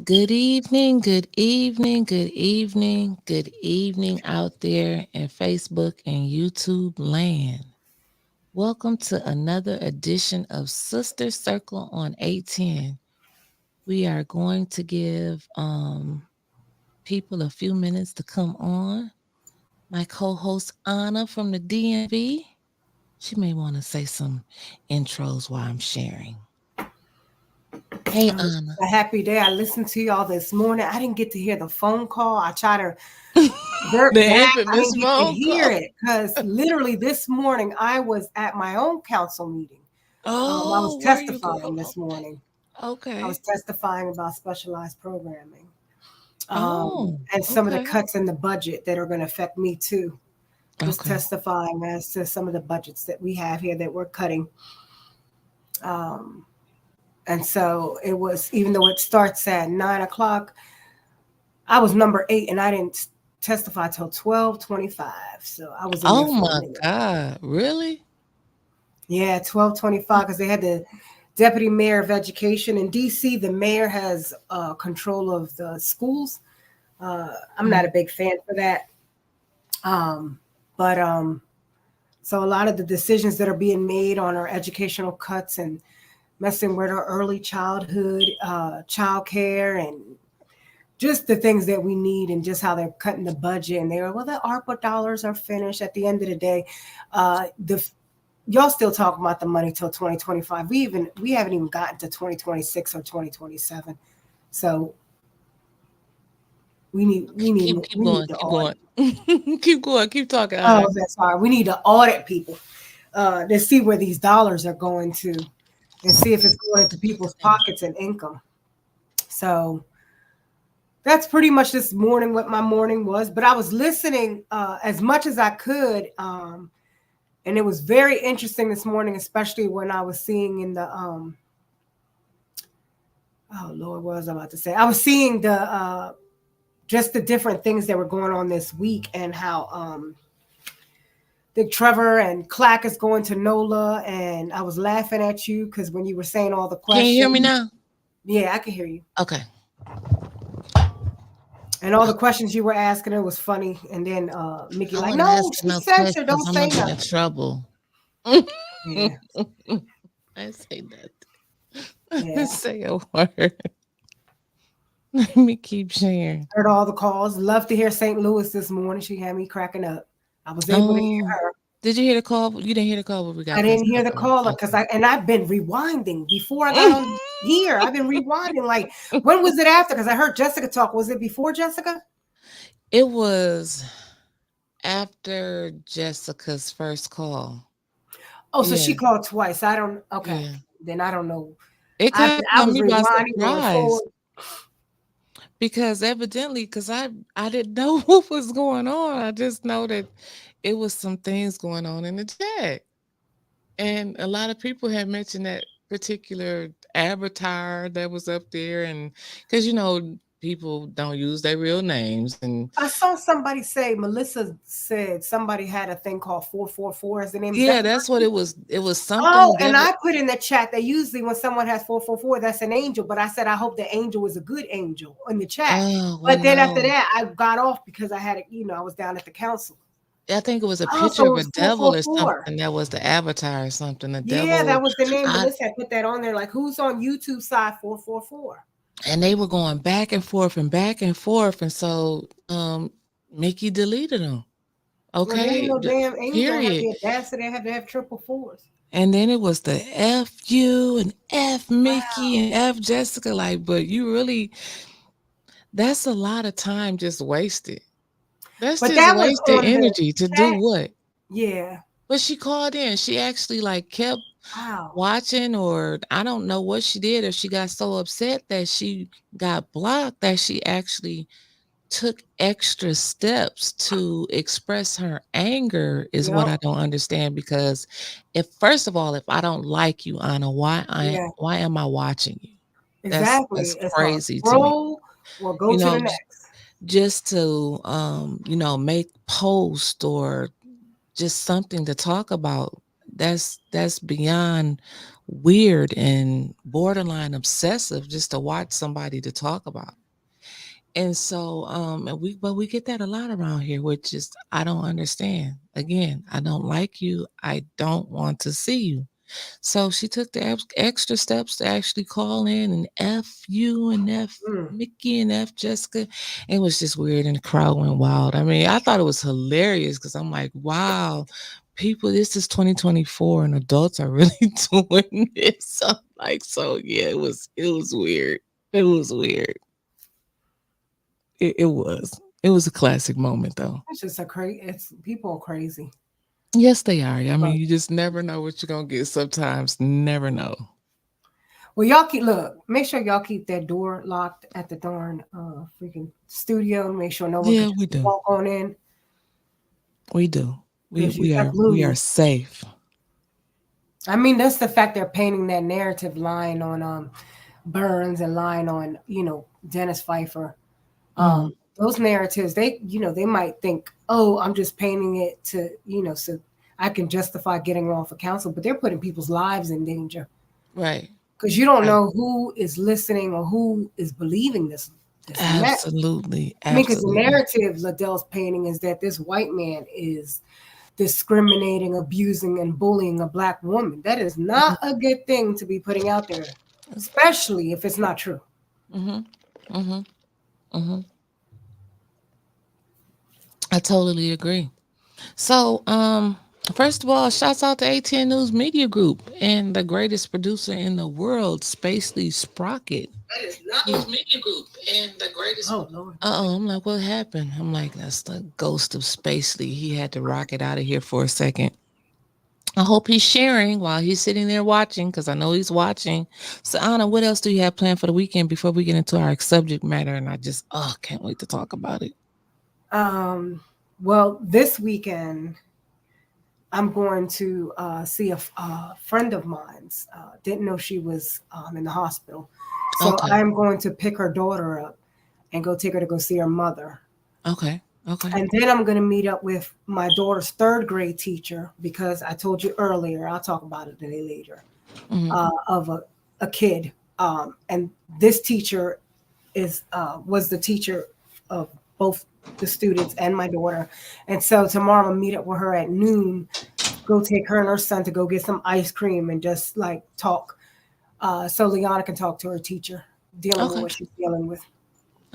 Good evening, good evening, good evening, good evening out there in Facebook and YouTube land. Welcome to another edition of Sister Circle on 810. We are going to give people a few minutes to come on. My co-host Anna from the DMV, she may want to say some intros while I'm sharing. Hey Anna. A happy day. I listened to y'all this morning. I didn't get to hear the phone call. I tried to The work back. I infamous didn't get to phone hear call. it because literally this morning I was at my own council meeting. I was Oh, where you go? testifying this morning. I was Okay. testifying about specialized programming Oh, and some of the okay. cuts in the budget that are going to affect me too. Just Okay. testifying as to some of the budgets that we have here that we're cutting. And so it was, even though it starts at 9 o'clock, I was number 8 and I didn't testify till 12:25. So I was in there Oh for a my minute. God. Really? Yeah, 12:25 because they had the deputy mayor of education in DC. The mayor has control of the schools. I'm not a Mhm. big fan for that. But so a lot of the decisions that are being made on our educational cuts and messing with our early childhood, child care, and just the things that we need and just how they're cutting the budget and they're well the ARPA dollars are finished at the end of the day. The y'all still talking about the money till 2025. We haven't even gotten to 2026 or 2027. So Keep we need going. to Keep audit. going. Keep going. Keep talking. Oh, that's hard. We need to audit people to see where these dollars are going to and see if it's going into people's pockets and income. So that's pretty much this morning what my morning was. But I was listening as much as I could, and it was very interesting this morning, especially when I was seeing in the oh Lord, what was I about to say? I was seeing the just the different things that were going on this week and how Big Trevor and Clack is going to NOLA, and I was laughing at you because when you were saying all the Can you hear questions, me now? yeah, I can hear you. Okay. And all the questions you were asking, it was funny. And then Mickey I like, wasn't no, asking she no censored, questions. don't I'm say gonna get in nothing. trouble. Yeah, I say that. yeah. Say a word. Let me keep sharing. Heard all the calls. Love to hear St. Louis this morning. She had me cracking up. I was able to hear Oh, her. did you hear the call? You didn't hear the call, but we I got didn't past hear that the part. caller because Okay. I've been rewinding before I got on here. I've been rewinding. Like, when was it after? Because I heard Jessica talk. Was it before Jessica? It was after Jessica's first call. Oh, so Yeah, she called twice. I don't. Okay, yeah. then I don't know. It I caught was me by rewinding, going surprise forward. because evidently, because I didn't know what was going on. I just know that it was some things going on in the chat, and a lot of people had mentioned that particular avatar that was up there, and because people don't use their real names, and I saw somebody say Melissa said somebody had a thing called 444 as the name. Is that yeah, the that's what person? it was. It was Oh, something and devil. I put in the chat that usually when someone has 444, that's an angel. But I said I hope the angel is a good angel in the chat. Oh well, But then after no. that, I got off because I had, I was down at the council. I think it was a Oh, picture so of it a was four devil four or four. something that was the avatar or something. The Yeah, that devil, was the name. I Melissa had put that on there. Like, who's on YouTube side 444? and they were going back and forth, and so Mickey deleted them. Well, there ain't Okay, no damn angel have period. the audacity. They have to have triple fours. And then it was the F you and F Mickey Wow. and F Jessica. Like, but you really, that's a lot of time just wasted. That's But just that was wasted on the energy to do chat. what? Yeah. But she called in. She actually like kept Wow. watching, or I don't know what she did, or she got so upset that she got blocked that she actually took extra steps to express her anger is what Yep. I don't understand. Because if first of all, if I don't like you, Anna, Yeah. why am I watching you? That's Exactly. It's gonna crazy to me. scroll or go You to the know, next. just to make post or just something to talk about. that's beyond weird and borderline obsessive just to watch somebody to talk about. And so, and we get that a lot around here, which is I don't understand. Again, I don't like you. I don't want to see you. So she took the extra steps to actually call in and F you and F Mm. Mickey and F Jessica. It was just weird and the crowd went wild. I mean, I thought it was hilarious because I'm like, wow, people, this is 2024 and adults are really doing this. I'm like, so yeah, it was weird. It was weird. It was. It was a classic moment though. It's just a crazy. It's people are crazy. Yes, they are. I mean, But, you just never know what you're gonna get sometimes. Never know. well, y'all keep look. Make sure y'all keep that door locked at the darn freaking studio. Make sure no one Yeah, could we just do. walk on in We do. We because you we got are we are loonies. safe. I mean, that's the fact they're painting that narrative line on Burns and line on Dennis Pfeiffer. Mhm. Those narratives, they might think, oh, I'm just painting it to so I can justify getting off of council, but they're putting people's lives in danger Right. because you don't Right. know who is listening or who is believing this mess. Absolutely. I mean, because the Absolutely. narrative Liddell's painting is that this white man is discriminating, abusing, and bullying a black woman. That is not Mhm. a good thing to be putting out there, especially if it's not true. Mhm. Mhm. Mhm. I totally agree. So, first of all, shouts out to ATN News Media Group and the greatest producer in the world, Spacely Sprocket. Oh Lord. Uh-oh, I'm like, what happened? I'm like, that's the ghost of Spacely. He had to rocket out of here for a second. I hope he's sharing while he's sitting there watching, because I know he's watching. So, Anna, what else do you have planned for the weekend before we get into our subject matter? And I just, can't wait to talk about it. Um, well, this weekend I'm going to see a friend of mine's. Didn't know she was in the hospital, so Okay, I'm going to pick her daughter up and go take her to go see her mother. okay, okay. And then I'm going to meet up with my daughter's third grade teacher because I told you earlier. I'll talk about it a day later. Hmm. Of a kid, and this teacher is was the teacher of both the students and my daughter. And so tomorrow I'll meet up with her at noon. Go take her and her son to go get some ice cream and just like talk. So Liana can talk to her teacher, dealing with Okay, what she's dealing with.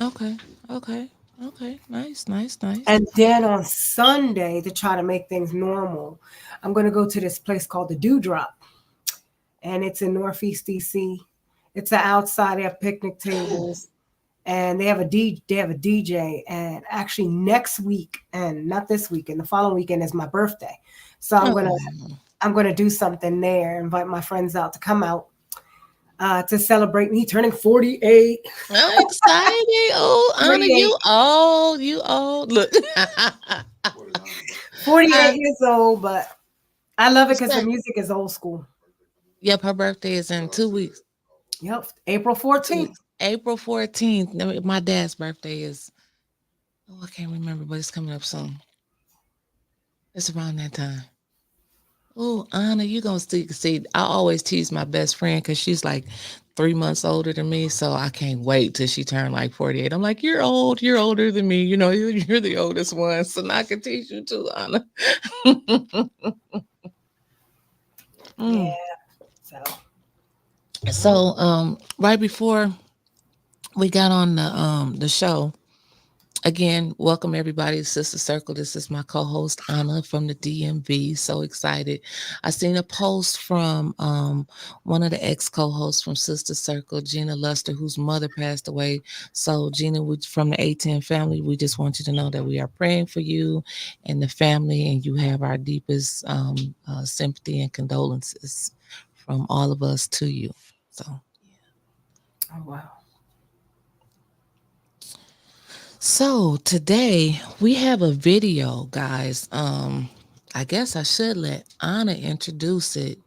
okay, okay, okay. Nice, nice, nice. And then on Sunday, to try to make things normal, I'm going to go to this place called the Dewdrop, and it's in Northeast DC. It's an outside. They have picnic tables, and they have a DJ. And actually, next week, and not this weekend, the following weekend is my birthday. So Oh, I'm gonna do something there. Invite my friends out to come out to celebrate me turning 48. I'm excited. Oh, Anna, 48, you old, you old. Look. 48 Uh, years old, but I love it because the respect. music is old school. Yep, her birthday is in 2 weeks. Yep, April Two 14th. weeks. April 14th. My dad's birthday is, I can't remember, but it's coming up soon. It's around that time. Oh, Anna, you gonna see. I always tease my best friend because she's like 3 months older than me, so I can't wait till she turned like 48. I'm like, you're old, you're older than me. You know, you're the oldest one, so now I can teach you too, Anna. Mm. Yeah. So, well, So, right before we got on the show, again, welcome everybody to Sister Circle. This is my co-host Anna from the DMV. So excited. I seen a post from one of the ex-co-hosts from Sister Circle, Gina Luster, whose mother passed away. So Gina, from the A10 family, we just want you to know that we are praying for you and the family, and you have our deepest sympathy and condolences from all of us to you. So. oh wow. So today we have a video, guys. I guess I should let Anna introduce it.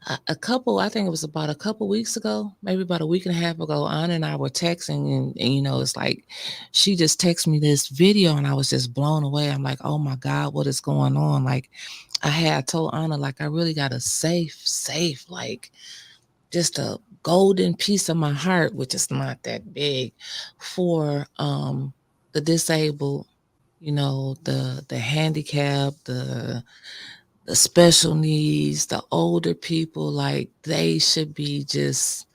I think it was about a couple weeks ago, maybe about a week and a half ago, Anna and I were texting, and it's like she just texted me this video, and I was just blown away. I'm like, oh my God, what is going on? Like, I told Anna, like, I really got a safe, like, just a golden piece of my heart, which is not that big, for the disabled, the handicapped, the special needs, the older people, like they should be just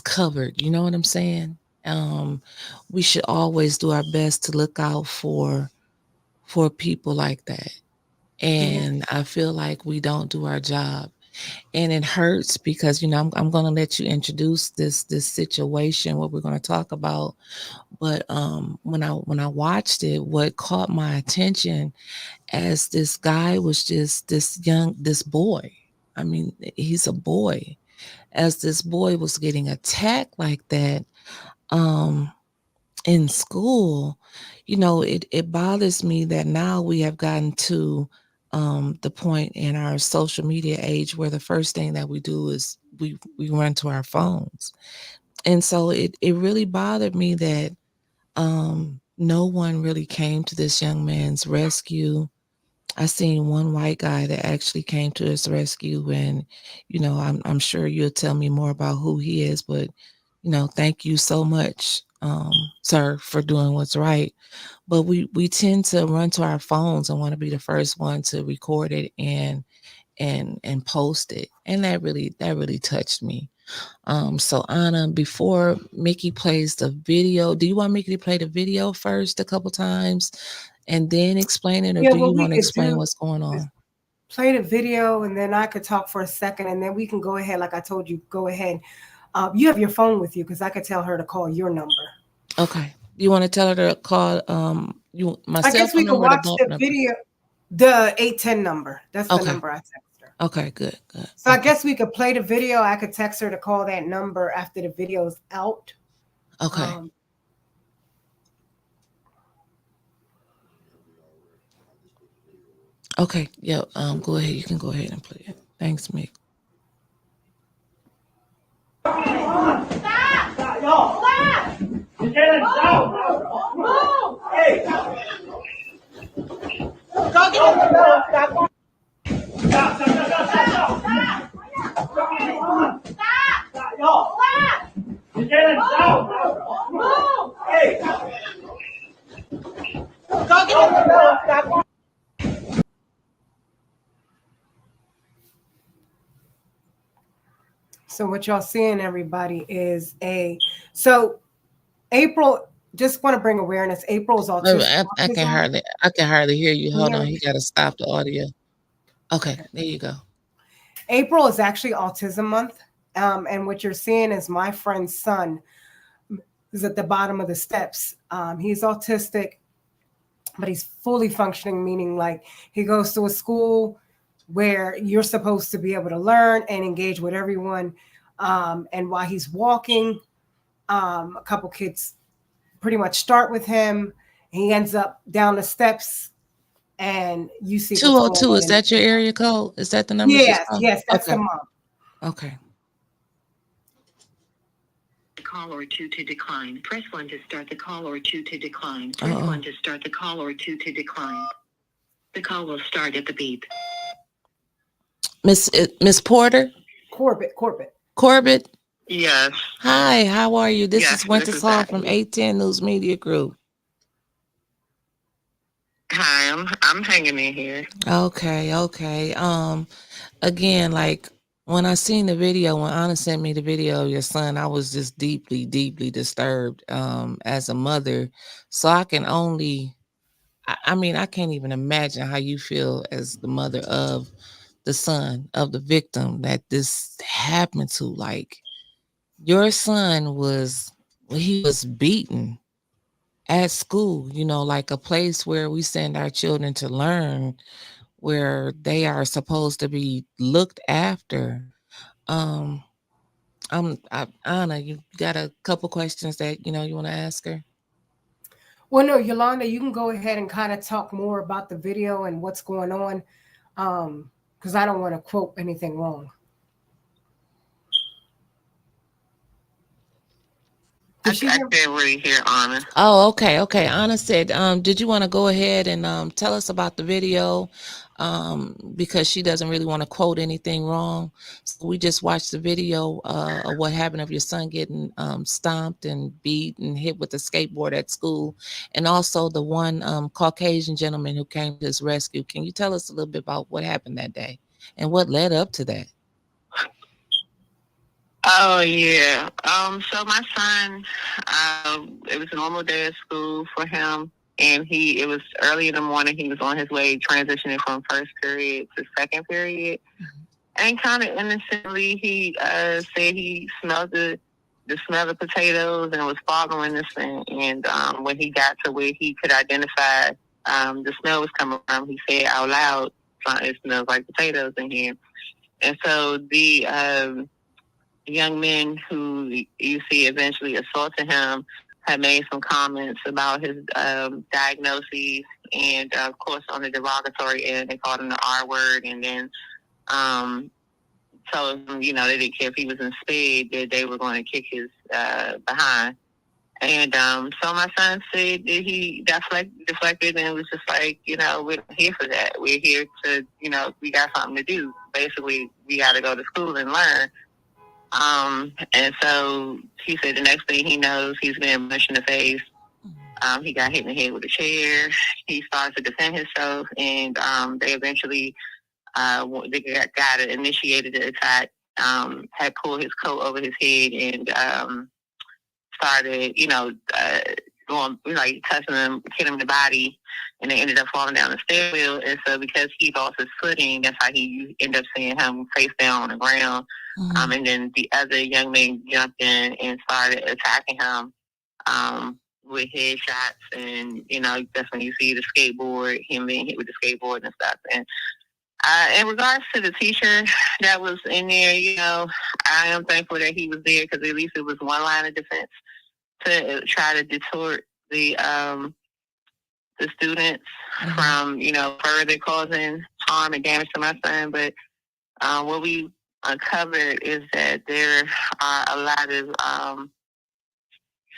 covered. You know what I'm saying? Um, we should always do our best to look out for people like that. Mhm. And I feel like we don't do our job. And it hurts because I'm going to let you introduce this situation, what we're going to talk about. But when I watched it, what caught my attention, as this guy was just this boy. I mean, he's a boy. As this boy was getting attacked like that, um, in school, it bothers me that now we have gotten to the point in our social media age where the first thing that we do is we run to our phones. And so it really bothered me that no one really came to this young man's rescue. I seen one white guy that actually came to his rescue, and I'm sure you'll tell me more about who he is, but thank you so much, sir, for doing what's right. But we tend to run to our phones and want to be the first one to record it and post it, and that really touched me. So Anna, before Mickey plays the video, do you want Mickey to play the video first a couple times and then explain it, or Yeah, do what you we want to could explain do what's going is on? play the video, and then I could talk for a second, and then we can go ahead. Like I told you, go ahead. You have your phone with you because I could tell her to call your number. Okay. You want to tell her to call you my I cell guess we phone could number or the watch bulk the number? video, the 810 number. That's the Okay. number I text her. Okay, good, good. So I Okay. guess we could play the video. I could text her to call that number after the video's out. Okay. Um, Okay. Yeah, go ahead. You can go ahead and play it. Thanks, Mick. so what y'all seeing, everybody, is so April. Just want to bring awareness. April's Wait a minute, I can autism. hardly hear you. Can you Hold hear on, me? he got to stop the audio. Okay, Okay. there you go. April is actually Autism Month. And what you're seeing is my friend's son is at the bottom of the steps. He's autistic, but he's fully functioning, meaning like he goes to a school where you're supposed to be able to learn and engage with everyone. And while he's walking, a couple kids pretty much start with him. He ends up down the steps, and you see what's going 202, on is in the that your video. area code? Is that the number she's Yes, calling? yes, that's the Okay. mom. Okay. Call or two to decline. Press 1 to start the call or 2 to decline. Press Uh-oh. 1 to start the call or 2 to decline. The call will start at the beep. Miss Porter? Corbett. Corbett? Yes. Hi, how are you? This is Yes, this Wyntis is Hall that. from 810 News Media Group. Hi, I'm hanging in here. Okay, okay. Again, like when I seen the video, when Anna sent me the video of your son, I was just deeply, deeply disturbed as a mother. So I can only I mean, I can't even imagine how you feel as the mother of the son of the victim that this happened to. Like your son was he was beaten at school, like a place where we send our children to learn, where they are supposed to be looked after. Um, Anna, you got a couple questions that you want to ask her? Well, no, Yolanda, you can go ahead and kind of talk more about the video and what's going on, because I don't want to quote anything wrong. Did she I hear? can't really hear Anna. Oh, okay, okay. Anna said, did you want to go ahead and tell us about the video? Because she doesn't really want to quote anything wrong. So we just watched the video of what happened of your son getting stomped and beat and hit with a skateboard at school, and also the one Caucasian gentleman who came to his rescue. Can you tell us a little bit about what happened that day and what led up to that? Oh yeah. So my son, it was a normal day at school for him, and it was early in the morning. He was on his way transitioning from first period to second period, and kind of innocently, he said he smelled the smell of potatoes and was following this thing. And when he got to where he could identify the smell was coming from, he said out loud, "It smells like potatoes in here." And so the young men who you see eventually assaulted him had made some comments about his diagnoses, and of course on the derogatory end, they called him the R word, and then um, told him, they didn't care if he was in spade, that they were going to kick his behind. And so my son said that he deflected and was just like, we're not here for that. We're here to, we got something to do. Basically, we got to go to school and learn. And so he said the next thing he knows, he's been punched in the face. He got hit in the head with a chair. He started to defend himself, and they eventually the guy that initiated the attack had pulled his coat over his head and started, going, like touching him, hitting him in the body, and they ended up falling down the stairwell. And so because he lost his footing, that's how you end up seeing him face down on the ground. And then the other young man jumped in and started attacking him with headshots. And, that's when you see the skateboard, him being hit with the skateboard and stuff. And in regards to the teacher that was in there, I am thankful that he was there because at least it was one line of defense to try to detort the students from, further causing harm and damage to my son. But what we uncovered is that there are a lot of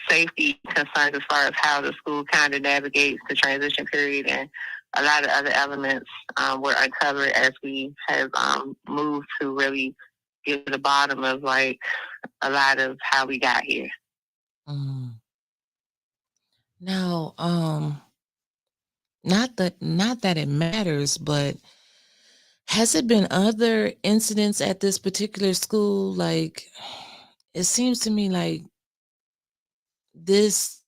safety concerns as far as how the school kind of navigates the transition period, and a lot of other elements were uncovered as we have moved to really get to the bottom of like a lot of how we got here. Now, not that it matters, but has it been other incidents at this particular school? Like, it seems to me like this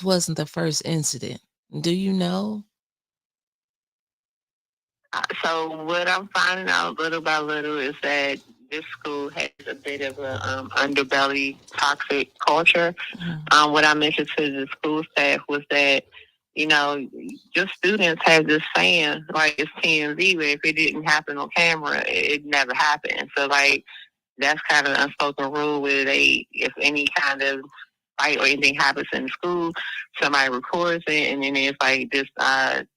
wasn't the first incident. Do you know? So what I'm finding out little by little is that this school has a bit of a underbelly toxic culture. What I mentioned to the school staff was that, just students have this saying, like it's TMZ, where if it didn't happen on camera, it never happened. So like that's kind of an unspoken rule where if any kind of fight or anything happens in the school, somebody records it, and then there's like this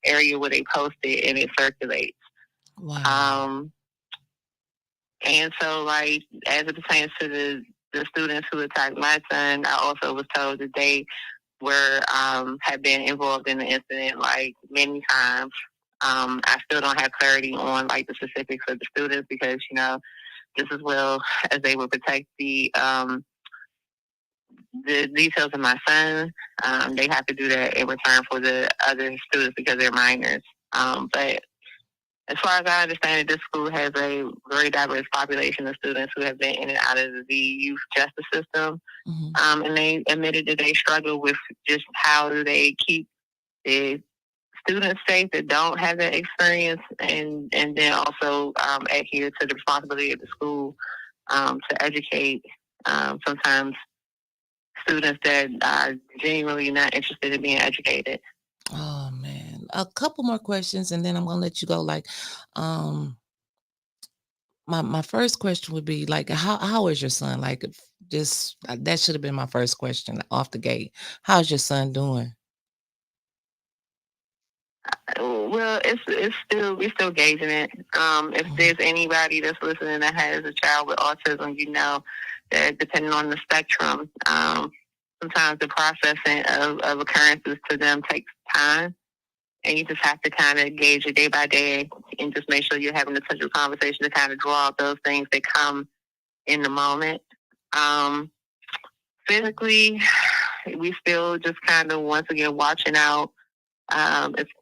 area where they post it and it circulates. Wow. And so, like, as it pertains to the students who attacked my son, I also was told that they had been involved in the incident like many times. I still don't have clarity on like the specifics of the students because just as well as they would protect the details of my son, they have to do that in return for the other students because they're minors. But as far as I understand it, this school has a very diverse population of students who have been in and out of the youth justice system. And they admitted that they struggle with just how do they keep the students safe that don't have that experience, and then also adhere to the responsibility of the school to educate sometimes students that are genuinely not interested in being educated. Oh man. A couple more questions and then I'm gonna let you go. Like, my first question would be like, how is your son? Like, just that should have been my first question off the gate. How's your son doing? Well, it's still we're still gauging it. If there's anybody that's listening that has a child with autism, that depending on the spectrum, sometimes the processing of occurrences to them takes time. And you just have to kind of gauge it day by day and just make sure you're having a touch of conversation to kind of draw out those things that come in the moment. Um, Physically, we still just kind of once again watching out.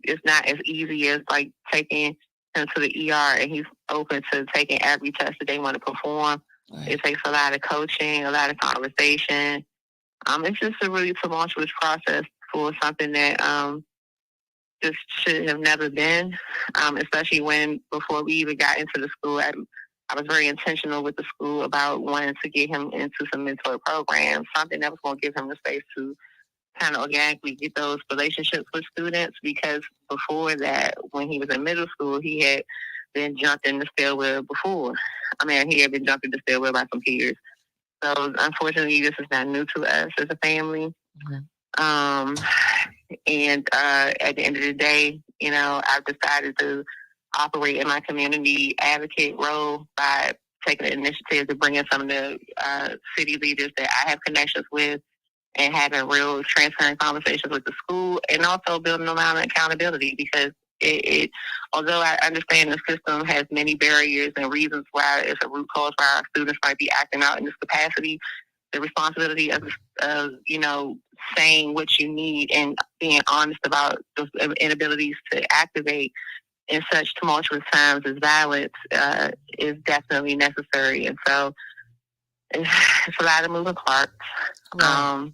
It's not as easy as like taking him to the ER and he's open to taking every test that they want to perform. Right. It takes a lot of coaching, a lot of conversation. It's just a really tumultuous process for something that just should have never been, especially when before we even got into the school, I was very intentional with the school about wanting to get him into some mentor programs, something that was going to give him the space to kind of organically get those relationships with students, because before that, when he was in middle school, he had been jumped in the stairwell before. I mean, he had been jumped in the stairwell by some peers. So unfortunately, this is not new to us as a family. Mm-hmm. And at the end of the day, I've decided to operate in my community advocate role by taking the initiative to bring in some of the city leaders that I have connections with and having real transparent conversations with the school, and also building around accountability, because although I understand the system has many barriers and reasons why it's a root cause why our students might be acting out in this capacity, the responsibility of saying what you need and being honest about those inabilities to activate in such tumultuous times as violence is definitely necessary. And so it's a lot of moving parts. Right.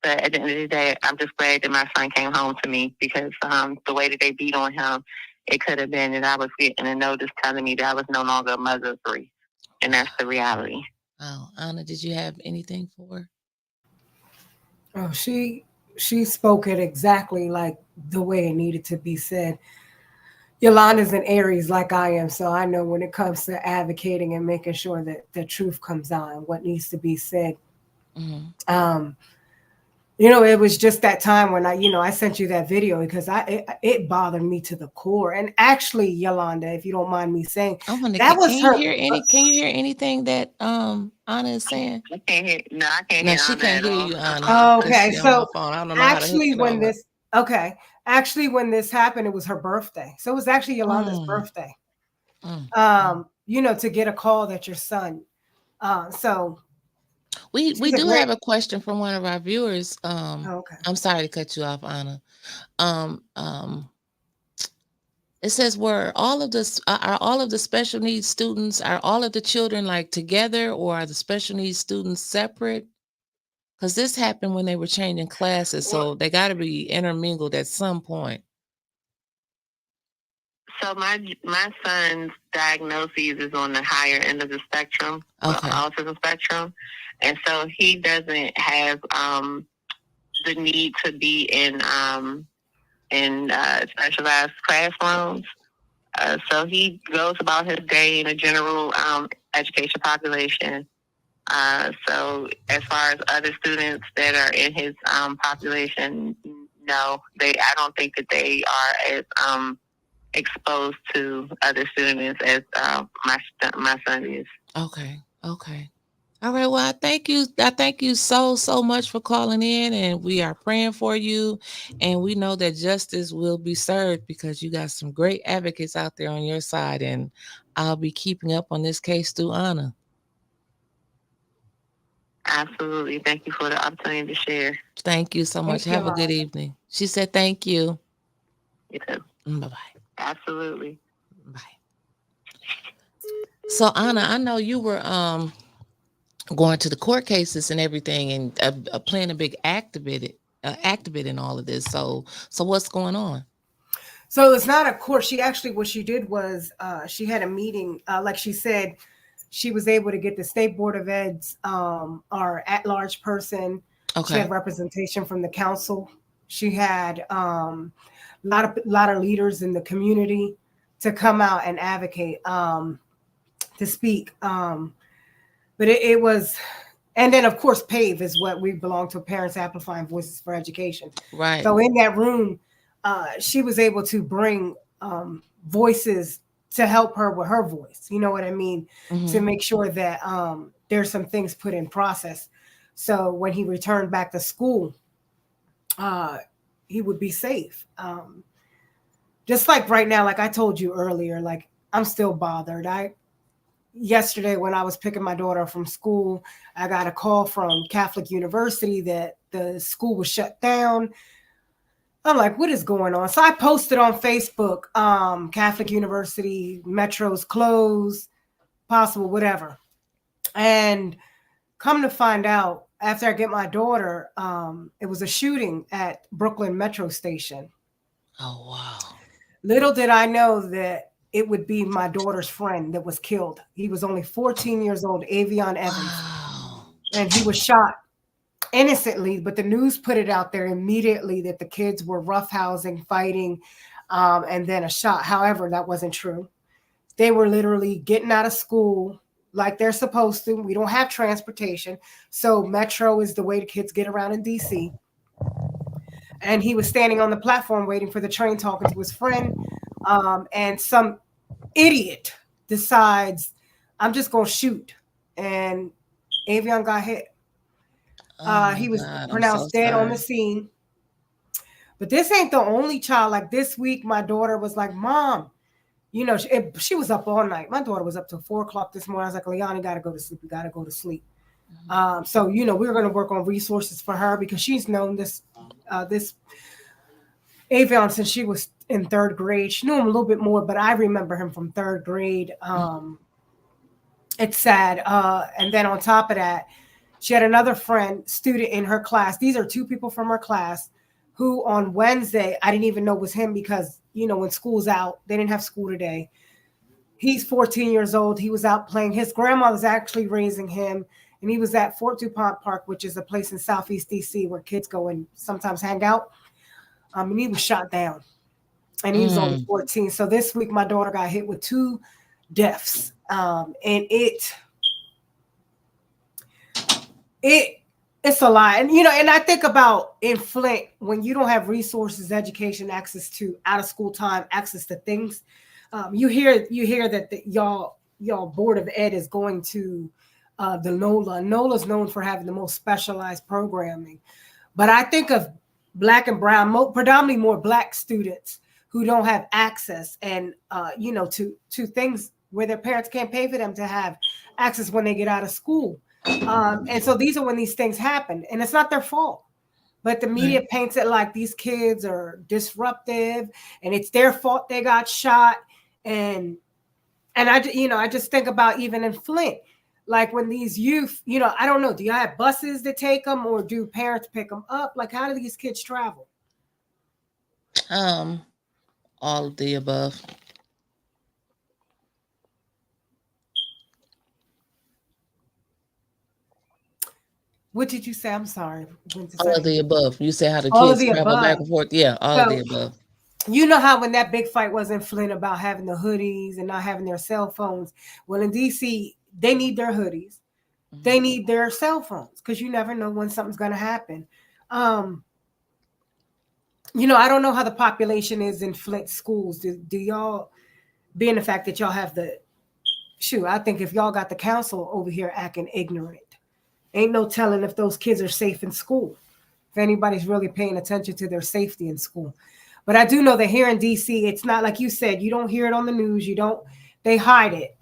But at the end of the day, I'm just glad that my son came home to me, because the way that they beat on him, it could have been that I was getting a notice telling me that I was no longer a mother of three. And that's the reality. Oh, Ana, did you have anything for her? Oh, she spoke it exactly like the way it needed to be said. Yolanda's an Aries like I am, so I know when it comes to advocating and making sure that the truth comes out and what needs to be said. Mm-hmm. It was just that time when I sent you that video, because it bothered me to the core. And actually, Yolanda, if you don't mind me saying, that was her. Can you hear anything that Ana is saying? I can't hear. No, I can't hear. No, she can't hear you, Ana. Oh, okay, so I don't know actually, when this happened, it was her birthday. So it was actually Yolanda's birthday. To get a call that your son. So. We do have a question from one of our viewers. Okay. I'm sorry to cut you off, Ana. It says, are all of the special needs students, are all of the children like together, or are the special needs students separate? Because this happened when they were changing classes, so they got to be intermingled at some point. So my son's diagnosis is on the higher end of the spectrum, autism spectrum, and so he doesn't have the need to be in specialized classrooms. So he goes about his day in a general education population. So as far as other students that are in his population, no, I don't think that they are as exposed to other students as my son is. Okay. All right. Well, I thank you so much for calling in, and we are praying for you, and we know that justice will be served, because you got some great advocates out there on your side, and I'll be keeping up on this case through Ana. Absolutely. Thank you for the opportunity to share. Thank you so much. Have a good evening. She said thank you. You too. Bye-bye. Absolutely. Bye. So Ana, I know you were going to the court cases and everything, and playing a big activist in all of this. So what's going on? So it's not a court. What she did was she had a meeting. Like she said, she was able to get the State Board of Ed's our at-large person. Okay. She had representation from the council. She had a lot of leaders in the community to come out and advocate, to speak. But it was, and then of course PAVE is what we belong to, Parents Amplifying Voices for Education. Right. So in that room, she was able to bring voices to help her with her voice. You know what I mean? Mm-hmm. To make sure that there's some things put in process. So when he returned back to school, uh, he would be safe. Just like right now, like I told you earlier, like I'm still bothered. I Yesterday when I was picking my daughter up from school, I got a call from Catholic University that the school was shut down. I'm like, what is going on? So I posted on Facebook, Catholic University, Metro's closed, possible, whatever. And come to find out, after I get my daughter, it was a shooting at Brooklyn Metro Station. Oh wow. Little did I know that it would be my daughter's friend that was killed. He was only 14 years old, Avion Evans, Wow. and he was shot innocently. But the news put it out there immediately that the kids were roughhousing, fighting, and then a shot. However, that wasn't true. They were literally getting out of school like they're supposed to. We don't have transportation. So Metro is the way the kids get around in DC. And he was standing on the platform waiting for the train talking to his friend. And some idiot decides, I'm just going to shoot. And Avion got hit. Oh my He was God. I'm so pronounced dead on the sorry. scene. But this ain't the only child. Like this week, my daughter was like, Mom, she was up all night. My daughter was up till 4 o'clock this morning. I was like, Leon, you got to go to sleep. You got to go to sleep. So, we were going to work on resources for her because she's known this Avion since she was in third grade. She knew him a little bit more, but I remember him from third grade. It's sad. And then on top of that, she had another student in her class. These are two people from her class who on Wednesday, I didn't even know was him because, when school's out, they didn't have school today. He's 14 years old. He was out playing. His grandmother's actually raising him. And he was at Fort DuPont Park, which is a place in Southeast DC where kids go and sometimes hang out. And he was shot down. And he was only 14. So this week, my daughter got hit with 2 deaths. And it's a lot. And, and I think about in Flint, when you don't have resources, education, access to out of school time, access to things, you hear that y'all Board of Ed is going to the NOLA. NOLA's known for having the most specialized programming. But I think of Black and brown, predominantly more Black students who don't have access and, to things where their parents can't pay for them to have access when they get out of school. And so these are when these things happen, and it's not their fault. But the media paints it like these kids are disruptive and it's their fault they got shot. And I just think about even in Flint, like when these youth, I don't know, do you have buses that take them or do parents pick them up? Like, how do these kids travel? All of the above. What did you say? I'm sorry. All of the above. You say how the All of kids the travel back above. and forth. Yeah, all of the So, above. you know how when that big fight was in Flint about having the hoodies and not having their cell phones? Well, in DC, they need their hoodies. They need their cell phones because you never know when something's going to happen. I don't know how the population is in Flint schools. Do y'all, being the fact that y'all have I think if y'all got the council over here acting ignorant, ain't no telling if those kids are safe in school. If anybody's really paying attention to their safety in school. But I do know that here in DC, it's not like you said, you don't hear it on the news. They hide it.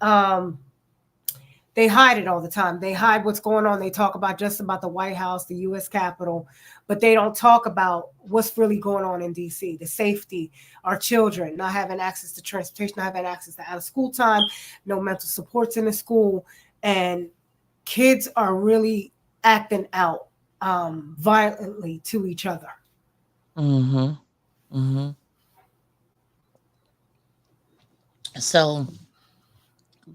They hide it all the time. They hide what's going on. They talk about just about the White House, the U.S. Capitol, but they don't talk about what's really going on in D.C., the safety, our children, not having access to transportation, not having access to out of school time, no mental supports in the school. And kids are really acting out violently to each other. Mm-hmm. Mm-hmm. So,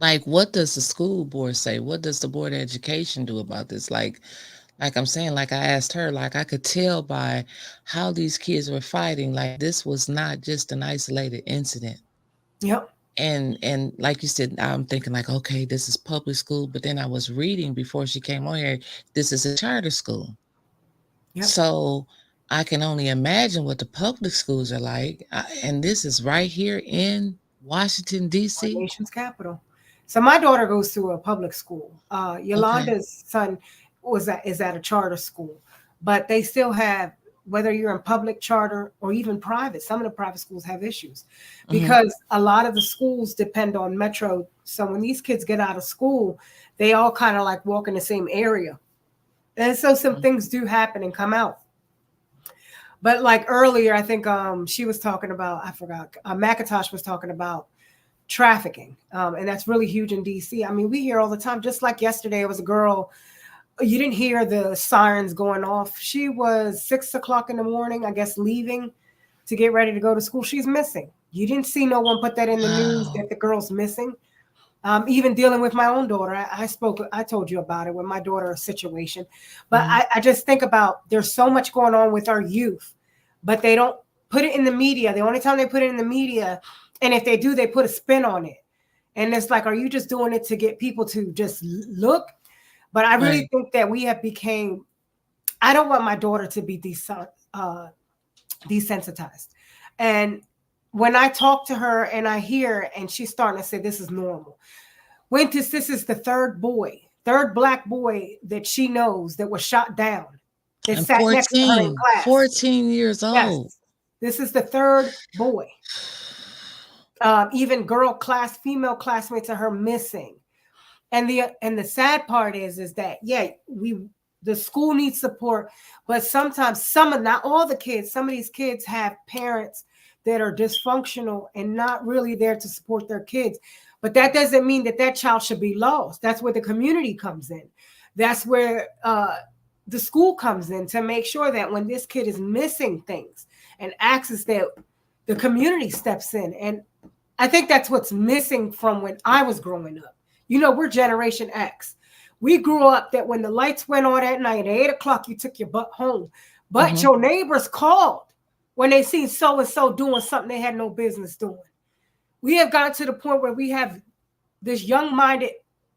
like, what does the school board say? What does the board of education do about this? Like I'm saying, like I asked her, like I could tell by how these kids were fighting, like this was not just an isolated incident. Yep. And like you said, I'm thinking like, okay, this is public school, but then I was reading before she came on here, this is a charter school. Yep. So I can only imagine what the public schools are like. And this is right here in Washington, Our D.C. nation's capital. So my daughter goes to a public school. Okay. Yolanda's son was that is at a charter school, but they still have, whether you're in public charter or even private, some of the private schools have issues Mm-hmm. because a lot of the schools depend on metro. So when these kids get out of school, they all kind of like walk in the same area, and so some things do happen and come out. But like earlier, I think she was talking about, I forgot, McIntosh was talking about trafficking, and that's really huge in DC. I mean, we hear all the time. Just like yesterday, it was a girl. You didn't hear the sirens going off. She was 6 o'clock in the morning, I guess, leaving to get ready to go to school. She's missing. You didn't see no one put that in the news Wow. that the girl's missing. Even dealing with my own daughter, I told you about it with my daughter's situation. But Mm-hmm. I just think about, there's so much going on with our youth, but they don't put it in the media. The only time they put it in the media, and if they do, they put a spin on it. And it's like, are you just doing it to get people to just look? But I really Right. think that we have became, I don't want my daughter to be desensitized. And when I talk to her and I hear, and she's starting to say, this is normal. Wyntis, this is the third black boy that she knows that was shot down, that And sat next to her in class. 14 years Yes, old. this is the third boy. Even female classmates of her missing. And the sad part is that, yeah, the school needs support, but sometimes not all the kids, some of these kids have parents that are dysfunctional and not really there to support their kids. But that doesn't mean that child should be lost. That's where the community comes in. That's where the school comes in, to make sure that when this kid is missing things and access, that the community steps in. And I think that's what's missing from when I was growing up. We're Generation X. We grew up that when the lights went on at night at 8 o'clock, you took your butt home. But Mm-hmm. your neighbors called when they seen so-and-so doing something they had no business doing. We have gotten to the point where we have this young-minded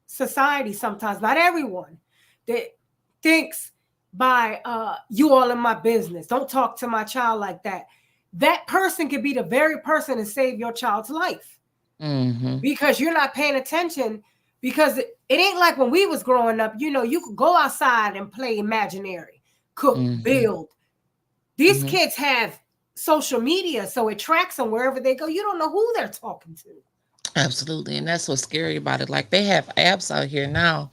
society sometimes, not everyone, that thinks by you all in my business. Don't talk to my child like that. That person could be the very person to save your child's life. Mm-hmm. Because you're not paying attention. Because it ain't like when we was growing up, you could go outside and play imaginary, cook, Mm-hmm. build. These Mm-hmm. kids have social media, so it tracks them wherever they go. You don't know who they're talking to. Absolutely. And that's what's scary about it. Like they have apps out here now.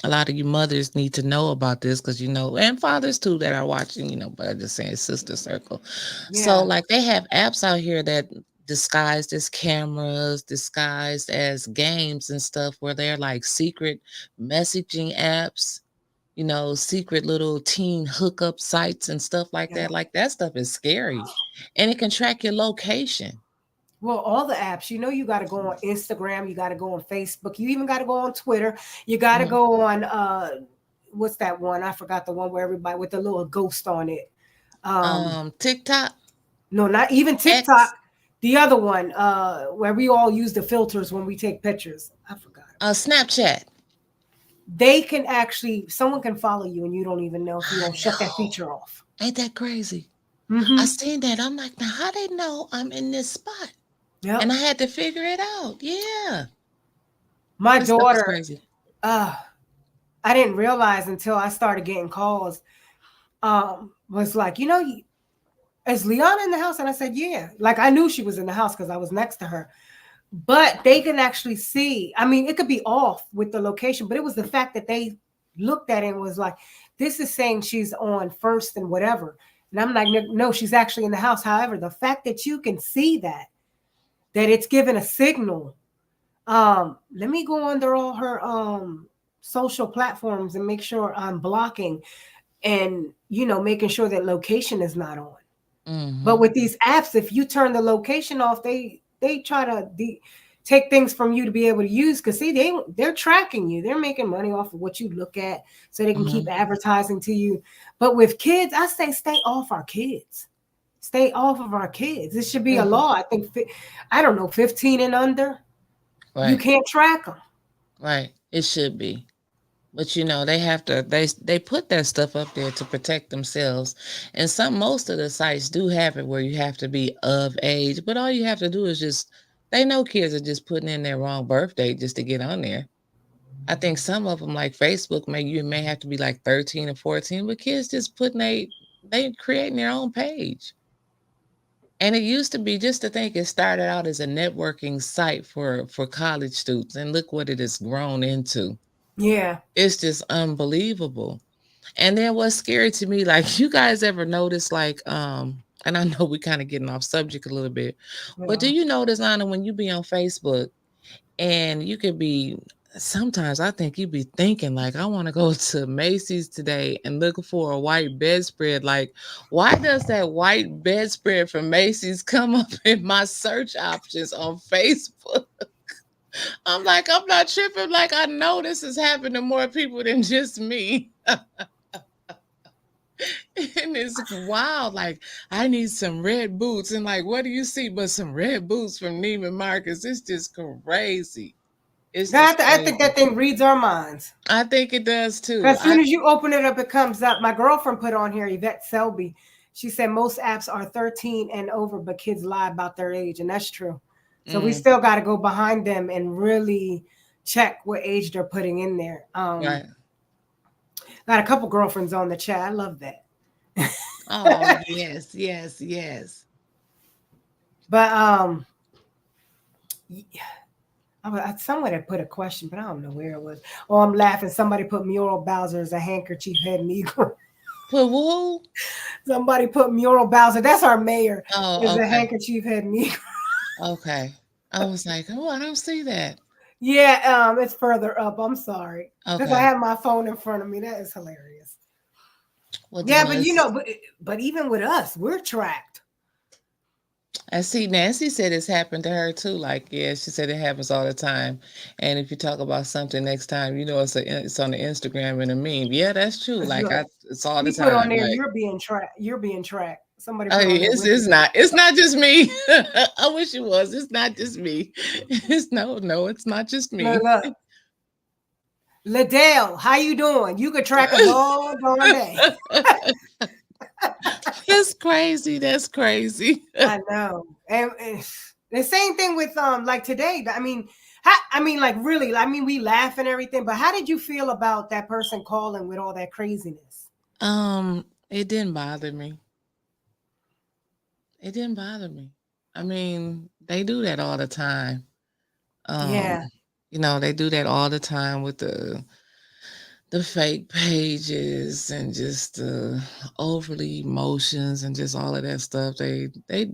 A lot of you mothers need to know about this because and fathers too that are watching, but I'm just saying sister circle. So Yeah. like they have apps out here that disguised as cameras, disguised as games and stuff where they're like secret messaging apps, secret little teen hookup sites and stuff like Yeah. that. Like that stuff is scary. And it can track your location. Well, all the apps, you got to go on Instagram, you got to go on Facebook, you even got to go on Twitter, you got to Mhm. go on what's that one? I forgot the one where everybody with the little ghost on it. TikTok, No, not even TikTok. X, The other one, where we all use the filters when we take pictures. I forgot. Snapchat. They can actually, someone can follow you and you don't even know if you I don't shut that know. feature off. Ain't that crazy? I Mm-hmm. seen that. I'm like, now how they know I'm in this spot? Yep. And I had to figure it out. Yeah. My This stuff is daughter, crazy. uh, I didn't realize until I started getting calls, was like, is Liana in the house? And I said, yeah. Like I knew she was in the house because I was next to her. But they can actually see. I mean, it could be off with the location, but it was the fact that they looked at it and was like, this is saying she's on first and whatever. And I'm like, no, she's actually in the house. However, the fact that you can see that it's given a signal. Let me go under all her social platforms and make sure I'm blocking and making sure that location is not on. But Mm-hmm. with these apps, if you turn the location off, they try to take things from you to be able to use. Because see, they're tracking you. They're making money off of what you look at, so they can Mm-hmm. keep advertising to you. But with kids, I say stay off our kids. Stay off of our kids. This should be a Mm-hmm. law. I think I don't know, 15 and under. You Right. can't track them. Right. It should be. But they have to they put that stuff up there to protect themselves. And most of the sites do have it where you have to be of age, but all you have to do is just they know kids are just putting in their wrong birthday just to get on there. I think some of them, like Facebook, you may have to be like 13 or 14, but kids just they creating their own page. And it used to be, just to think, it started out as a networking site for college students, and look what it has grown into. Yeah. It's just unbelievable. And then what's scary to me, like, you guys ever notice, like, and I know we kind of getting off subject a little bit, but do Yeah. you notice, Anna, when you be on Facebook and you could be, sometimes I think you be thinking, like, I want to go to Macy's today and look for a white bedspread. Like, why does that white bedspread from Macy's come up in my search options on Facebook? I'm like, I'm not tripping. Like, I know this is happening to more people than just me. And it's wild. Like, I need some red boots. And like, what do you see but some red boots from Neiman Marcus? It's just crazy. It's just I think crazy. that thing reads our minds. I think it does too. As soon as you open it up, it comes up. My girlfriend put on here, Yvette Selby. She said most apps are 13 and over, but kids lie about their age. And that's true. So we Mm, still got to go behind them and really check what age they're putting in there. right. Got a couple girlfriends on the chat. I love that. Oh, yes, yes, yes. But somebody put a question, but I don't know where it was. Oh, I'm laughing. Somebody put Mural Bowser as a handkerchief head Negro. Put who? Somebody put Mural Bowser. That's our mayor. Is Oh, a okay. handkerchief head Negro. Okay. I was like, oh, I don't see that. Yeah, it's further up. I'm sorry. Because I Okay. have my phone in front of me. That is hilarious. Well, the Yeah, but ones but even with us, we're tracked. I see, Nancy said it's happened to her too. Like, yeah, she said it happens all the time. And if you talk about something next time, it's on the Instagram and a meme. Yeah, that's true. Like, Look, it's all the he put on time. there, Like, you're being tracked. You're being tracked. Somebody oh, put on there, it's not. It's not just me. I wish it was. It's not just me. It's no, it's not just look, me. look. Liddell, how you doing? You could track us all darn day. That's crazy. That's crazy. I know. And the same thing with like today. I mean, like really, I mean, we laugh and everything, but how did you feel about that person calling with all that craziness? It didn't bother me. It didn't bother me. I mean, they do that all the time. Um, Yeah, they do that all the time with the fake pages and just the overly emotions and just all of that stuff. They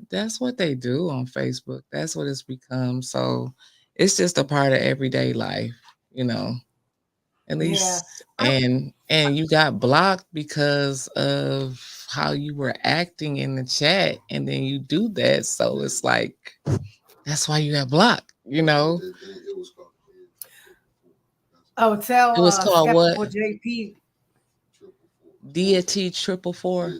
That's what they do on Facebook. That's what it's become. So it's just a part of everyday life, you know. At yeah. least, and you got blocked because of how you were acting in the chat, and then you do that. So it's like, that's why you got blocked, you know. Oh, It tell was called what? skeptical JP. Deity 444.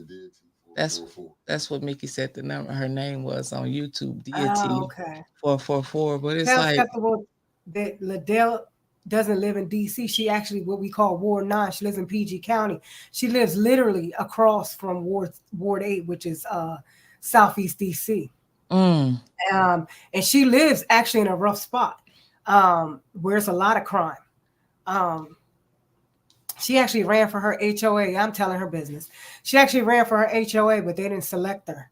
That's that's what Mickey said the number her name was on YouTube, Oh, Deity okay. 444. But it's Tell like, skeptical that Liddell doesn't live in DC. She actually what we call Ward 9. She lives in PG County. She lives literally across from Ward 8, which is Southeast DC. mm, And she lives actually in a rough spot where it's a lot of crime. Um, she actually ran for her HOA. I'm telling her business. She actually ran for her HOA, but they didn't select her.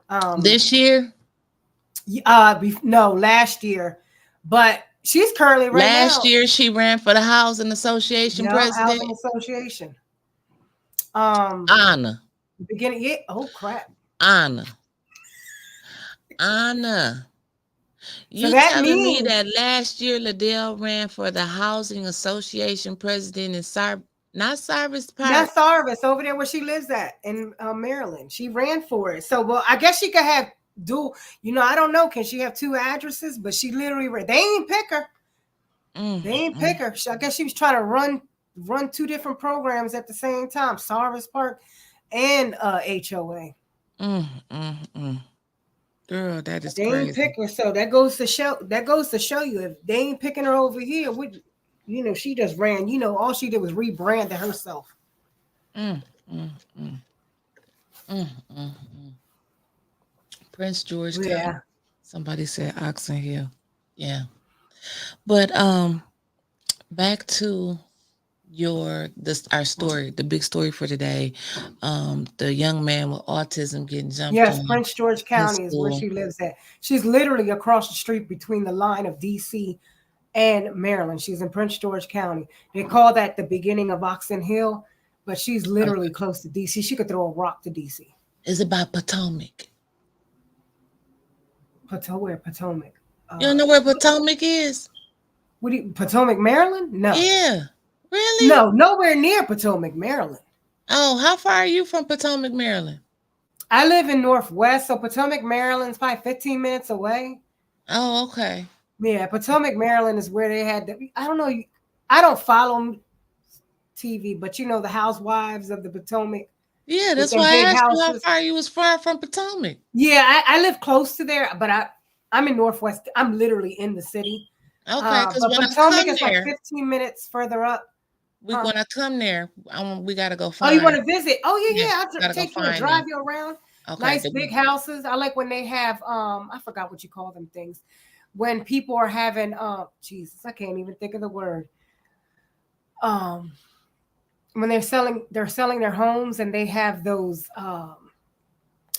Um, this year, no, last year, but she's currently right last now. year she ran for the housing association Yeah, president. housing association. Um, Anna, beginning. Yeah. Oh crap. Anna, Anna. So You that telling me means that last year Liddell ran for the Housing Association president in not Cyrus Park? that's Sarvis over there where she lives at in Maryland. She ran for it. So, well, I guess she could have dual. I don't know. Can she have two addresses? But she literally ran. They ain't pick her. Mm, They ain't mm, pick her. I guess she was trying to run two different programs at the same time, Sarvis Park and HOA. mm, mm, mm. Girl, that is They ain't crazy. pick her, so that goes to show you if they ain't picking her over here. She just ran. All she did was rebranded herself. Mm, mm, mm, mm, mm, mm. Prince George County. Yeah, Somebody said Oxon Hill. Yeah. But Back to our story, the big story for today. The young man with autism getting jumped Yes, on Prince George in County is where school. she lives at. She's literally across the street between the line of DC and Maryland. She's in Prince George County. They call that the beginning of Oxon Hill, but she's literally Okay. close to DC. She could throw a rock to DC. It's about Potomac. Potomac. You don't Uh, know where Potomac is? what do you, Potomac, Maryland? No. Yeah. Really? No, nowhere near Potomac, Maryland. Oh, how far are you from Potomac, Maryland? I live in Northwest, so Potomac, Maryland's probably 15 minutes away. Oh, okay. Yeah, Potomac, Maryland is where they had the, I don't know, I don't follow TV, but you know the housewives of the Potomac Yeah, with that's them why I big asked you how houses. far you was far from Potomac. Yeah, I live close to there, but I'm in Northwest. I'm literally in the city. Okay, because But when I Potomac come is like there, 15 minutes further up. Huh? when I come there, we gotta go Oh, you want find. to visit? Oh Yeah, yeah, yeah. gotta go Take you and find them. drive you around. Okay, Nice big houses. I like when they have I forgot what you call them things. When people are having Jesus, I can't even think of the word. Um when they're selling their homes and they have those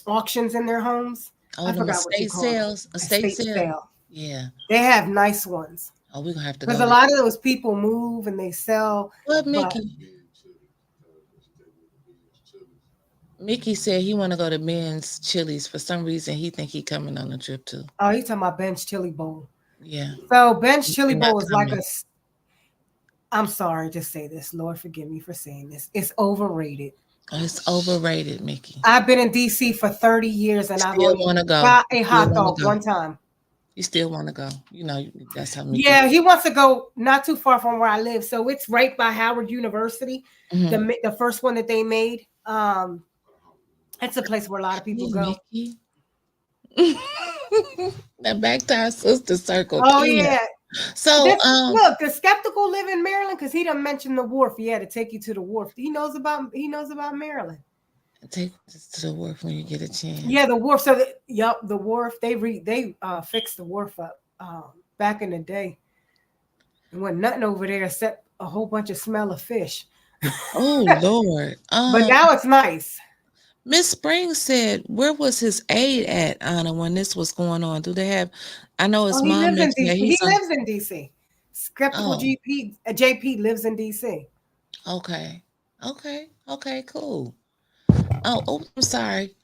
auctions in their homes. oh, I them forgot what you estate call them. sales, estate Estate sale. sale. Yeah. They have nice ones. Oh, we're gonna have to Because go a there. lot of those people move and they sell, What, but Mickey? Mickey said he want to go to Ben's Chili's for some reason. He think he coming on the trip too. oh, you talking about Ben's Chili Bowl. Yeah, So Ben's he Chili said not Bowl is like coming. I'm sorry to say this. Lord forgive me for saying this. It's overrated. Oh, it's overrated, Mickey. I've been in DC for 30 years You and I've still only want to go? got You a still hot want to dog go? one time. You still want to go? You know that's how Mickey. Yeah, he wants to go not too far from where I live. So it's right by Howard University, Mm-hmm. the first one that they made. It's a place where a lot of people Hey, go. Mickey. Now back to our sister circle. Oh Yeah. yeah. So This look, the skeptical live in Maryland because he done mentioned the wharf. He had to take you to the wharf. He knows about Maryland. take this to the work when you get a Yeah, chance. the wharf. So the wharf. They fixed the wharf up back in the day. There wasn't nothing over there except a whole bunch of smell of fish. Oh Lord. But now it's nice. Miss Springs said, where was his aide at, Anna, when this was going on? Do they have? I know Oh, his he mom lives in mentioned that DC. He he's on. lives in DC. Skeptical Oh, JP lives in DC. okay, okay, cool. Oh, I'm sorry.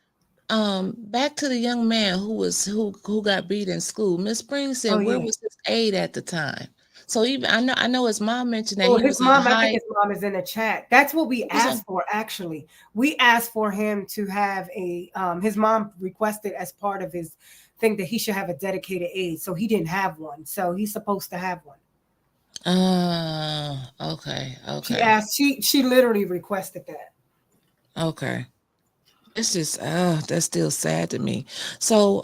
Back to the young man who got beat in school. Miss Springs said, Oh where yeah. was his aide at the time? So even I know his mom mentioned that Oh, he his was in mom, I think high. his mom is in the chat. That's what we He was on. asked for, actually. We asked for him to have his mom requested as part of his thing that he should have a dedicated aide. So he didn't have one. So he's supposed to have one. Okay, She okay, asked, she literally requested that. okay. It's just that's still sad to me. So,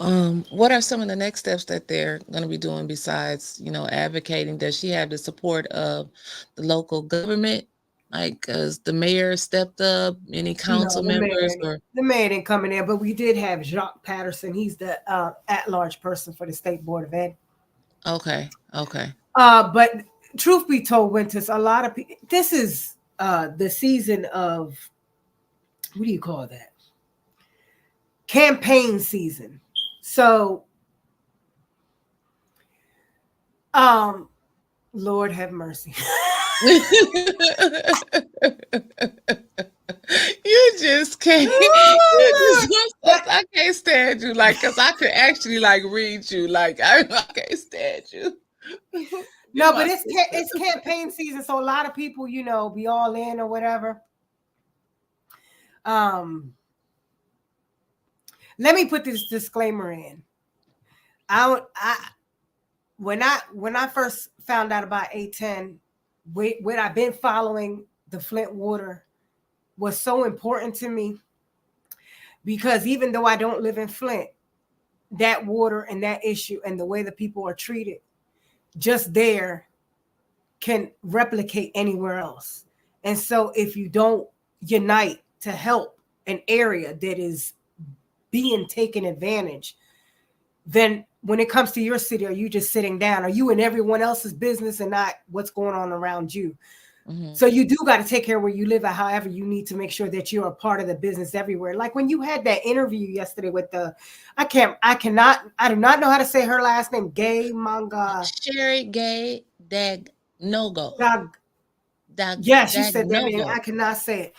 what are some of the next steps that they're going to be doing besides, advocating? Does she have the support of the local government? Like, has the mayor stepped up? Any No, council members or the mayor didn't come in there, but we did have Jacques Patterson. He's the at-large person for the State Board of Ed. okay, okay. But truth be told, Winters, a lot of people, this is the season of, what do you call that? Campaign season. So, Lord have mercy. You just can't. I can't stand you. Like, cause I could actually like read you. Like, I can't stand you. You No, my but sister. it's campaign season, so a lot of people, be all in or whatever. Um, Let me put this disclaimer in. I when I first found out about A10, what I've been following the Flint water was so important to me because even though I don't live in Flint, that water and that issue and the way the people are treated just there can replicate anywhere else. And so if you don't unite to help an area that is being taken advantage, then when it comes to your city, are you just sitting down? Are you in everyone else's business and not what's going on around you? Mm-hmm. So you do got to take care of where you live at. However, you need to make sure that you're a part of the business everywhere. Like when you had that interview yesterday with I do not know how to say her last name. Gay Manga. Sherry Gay Dag No Go. Dag, Dag yes, you Dag said that No name. Go. I cannot say it.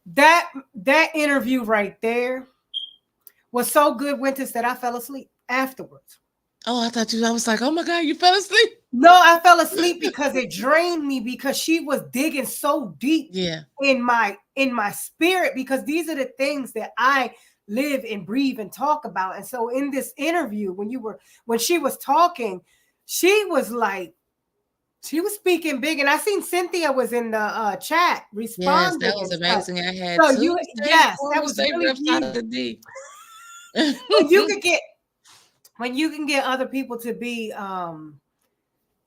That interview right there was so good, Winters, that I fell asleep afterwards. Oh, I was like, oh my God, you fell asleep. No, I fell asleep because it drained me because she was digging so deep Yeah. in my spirit because these are the things that I live and breathe and talk about. And so in this interview, when she was talking, she was like, she was speaking big, and I seen Cynthia was in the chat Yes, responding that was and stuff. amazing. I had So two state yes, that former was state really reps out of huge. the D. When you could get when you can get other people to be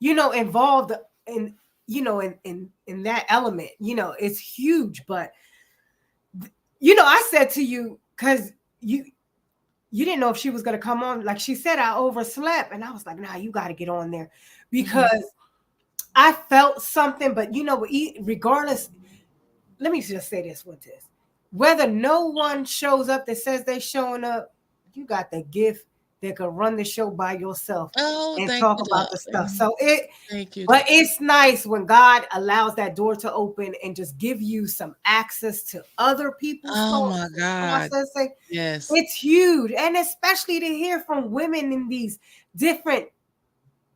involved in in that element, it's huge. But I said to you, because you didn't know if she was going to come on. Like she said, I overslept, and I was like, nah, you got to get on there because I felt something. But regardless, let me just say this with this: whether no one shows up that says they showing up, you got the gift that could run the show by yourself Oh, and thank talk you, about the stuff. darling. So Thank you, but darling. it's nice when God allows that door to open and just give you some access to other people's Oh thoughts. my And my God. son say, Yes. it's huge. And especially to hear from women in these different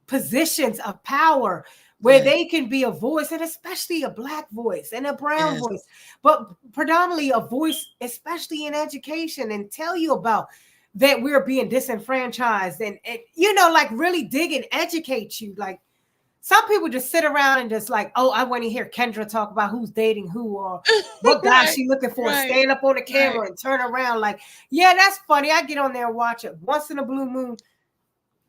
positions of power where Yes. they can be a voice, and especially a Black voice and a brown Yes. voice, but predominantly a voice, especially in education, and tell you about that we're being disenfranchised and like really dig and educate you. Like some people just sit around and just like, oh, I want to hear Kendra talk about who's dating who or what guy Right. she looking for, and Right. stand up on the Right. camera and turn around like, yeah, that's funny. I get on there and watch it once in a blue moon.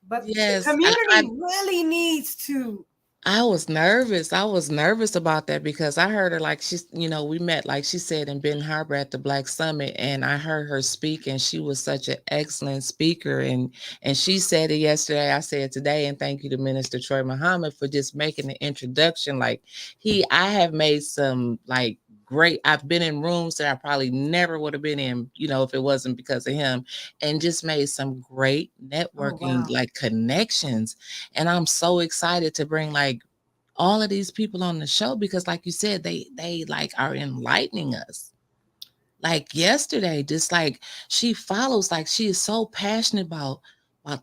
But the Yes. community really needs to. I was nervous. I was nervous about that because I heard her like we met, like she said, in Benton Harbor at the Black Summit, and I heard her speak, and she was such an excellent speaker. And she said it yesterday. I said today, and thank you to Minister Troy Muhammad for just making the introduction. I have made some great. I've been in rooms that I probably never would have been in, if it wasn't because of him, and just made some great Oh networking wow. connections. And I'm so excited to bring all of these people on the show because like you said, they are enlightening us. Like yesterday, just she follows, she is so passionate about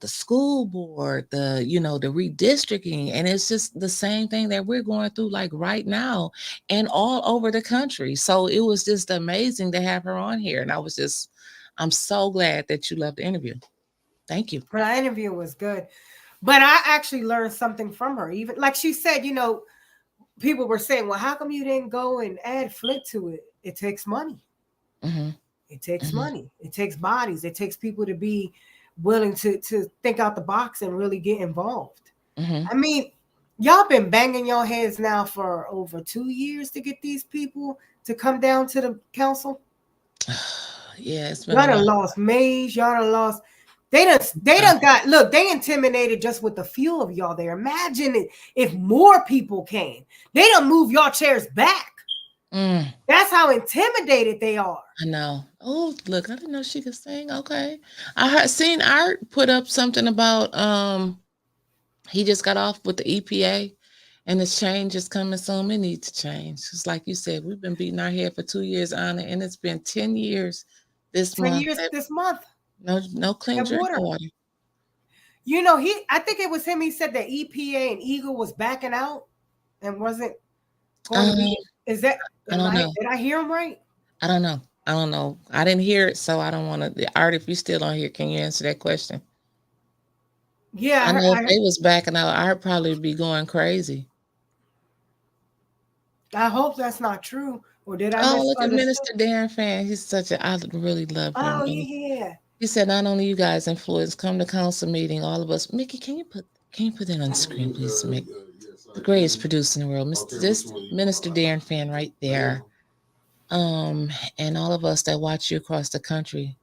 the school board, the redistricting, and it's just the same thing that we're going through right now and all over the country. So it was just amazing to have her on here, and I'm so glad that you loved the interview. Thank you. Her interview was good. But I actually learned something from her. Even like she said, people were saying, well, how come you didn't go and add Flick to it? It takes money. Hmm. It takes Hmm. money. It takes bodies. It takes people to be willing to think out the box and really get involved. Hmm. I mean, y'all been banging your heads now for over 2 years to get these people to come down to the council. Yeah, it's been Y'all a done long lost Mays. Y'all done lost. They done time. got, look, they intimidated just with the few of y'all there. Imagine if more people came. They done move y'all chairs back. Mm. That's how intimidated they are. I know. Oh, look, I didn't know she could sing. Okay. I had seen Art put up something about he just got off with the EPA and his change is coming soon. It needs to change. Just like you said, we've been beating our head for 2 years on it, and it's been 10 years this 10 month. years this month No clean at drinking water. water. I think it was him. He said that EPA and Eagle was backing out and wasn't going to Um, be. Is that, I don't know. did I hear him right? I don't know. I don't know. I didn't hear it, so I don't want to. Art, if you still on here, can you answer that question? Yeah, I know if they was backing out, I'd probably be going crazy. I hope that's not true. Or did I Oh, look at misunderstand? Minister Darren Fan. I really love him. Oh, And yeah. he said, not only you guys influence, come to council meeting, all of us. Mickey, can you put that on the screen, please, Mick? The greatest producer in the world, Minister Darren Fan right there. And all of us that watch you across the country.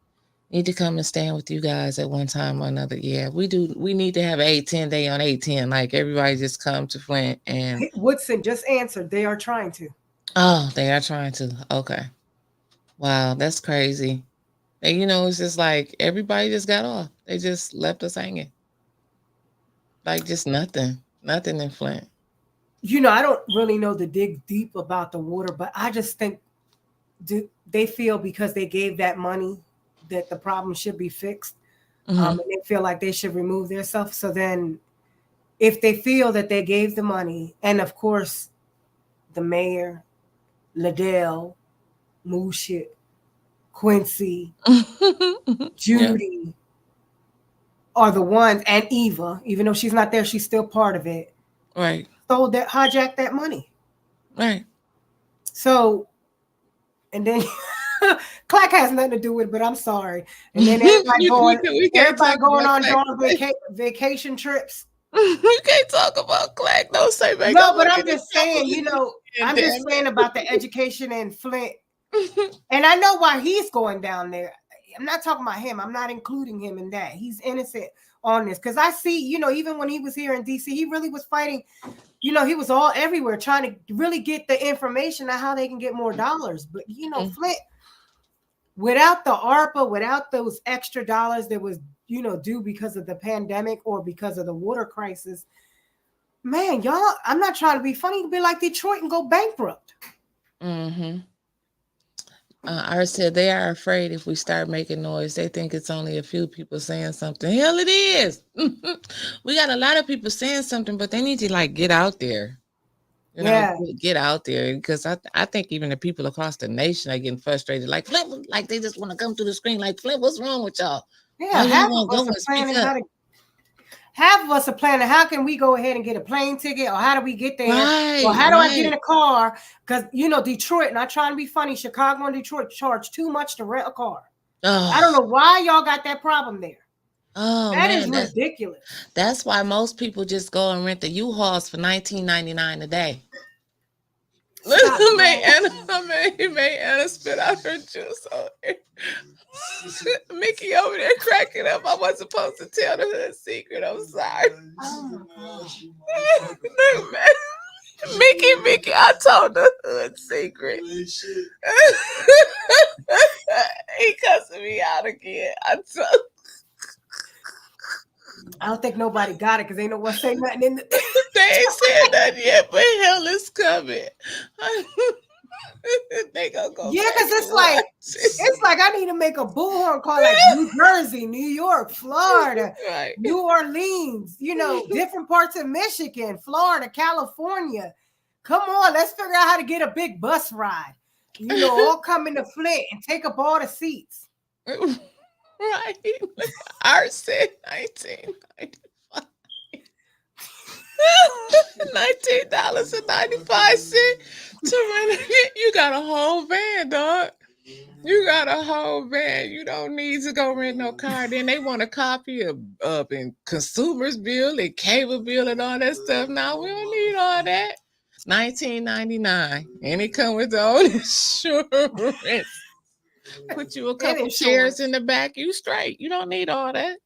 Need to come and stand with you guys at one time or another. Yeah, we do. We need to have 8-10 day on 8-10. Like everybody just come to Flint and Woodson just answered. They are trying to. oh, they are trying to. Okay. Wow, that's crazy. And it's just like everybody just got off. They just left us hanging. Like just nothing. Nothing in Flint. I don't really know the dig deep about the water, but I just think they feel because they gave that money that the problem should be fixed. Hmm. And they feel like they should remove themselves. So then, if they feel that they gave the money, and of course, the mayor, Liddell, Mushit, Quincy, Yeah. Judy are the ones, and Eva, even though she's not there, she's still part of it. Right. Stole that, hijacked that money. Right. So, and then Clack has nothing to do with it, but I'm sorry. And then We can't everybody talk going about on Clack. vacation trips. We can't talk about Clack. Don't say make No, I'm but gonna I'm get in just trouble saying, again, I'm just damn saying about the education in Flint. And I know why he's going down there. I'm not talking about him. I'm not including him in that. He's innocent on this. Because I see, even when he was here in DC, he really was fighting. He was all everywhere trying to really get the information on how they can get more dollars. But, Flint, without the ARPA, without those extra dollars that was, due because of the pandemic or because of the water crisis, man, y'all, I'm not trying to be funny. You can be like Detroit and go bankrupt. Mm-hmm. I said they are afraid if we start making noise. They think it's only a few people saying something. Hell, it is. We got a lot of people saying something, but they need to like get out there. Yeah. Get out there because I think even the people across the nation are getting frustrated. Like Flint, like they just want to come through the screen. Like Flint, what's wrong with y'all? Yeah. Why y'all Half won't of go us are and speak planning up? how can we go ahead and get a plane ticket, or how do we get there, or Right, how do I get in right. a car? Because Detroit, not trying to be funny, Chicago and Detroit charge too much to rent a car. I don't Oh, know why y'all got that problem there. oh That is man, ridiculous. that's why most people just go and rent the U-Hauls for $19.99 a day. Stop, May bro. Anna, May Anna spit out her juice on there. Mickey over there cracking up. I wasn't supposed to tell the hood secret. I'm sorry. Oh my god. Look, man. Mickey, I told the hood secret. He cussing me out again. I told. I don't think nobody got it because ain't no one say nothing in the. They ain't said that yet, but hell is coming. They gonna go Yeah, back because and it's watch like it. I need to make a bullhorn call like New Jersey, New York, Florida, Right. New Orleans, different parts of Michigan, Florida, California. Come on, let's figure out how to get a big bus ride. All come into Flint and take up all the seats. Right. Ours said 1995. $19.95 to rent it. You got a whole van, dog. You got a whole van. You don't need to go rent no car. Then they want a copy of in consumer's bill and cable bill and all that stuff. Now we don't need all that. 19.99, and it come with the own insurance. Put you a And couple chairs in insurance. the back. You straight. You don't need all that.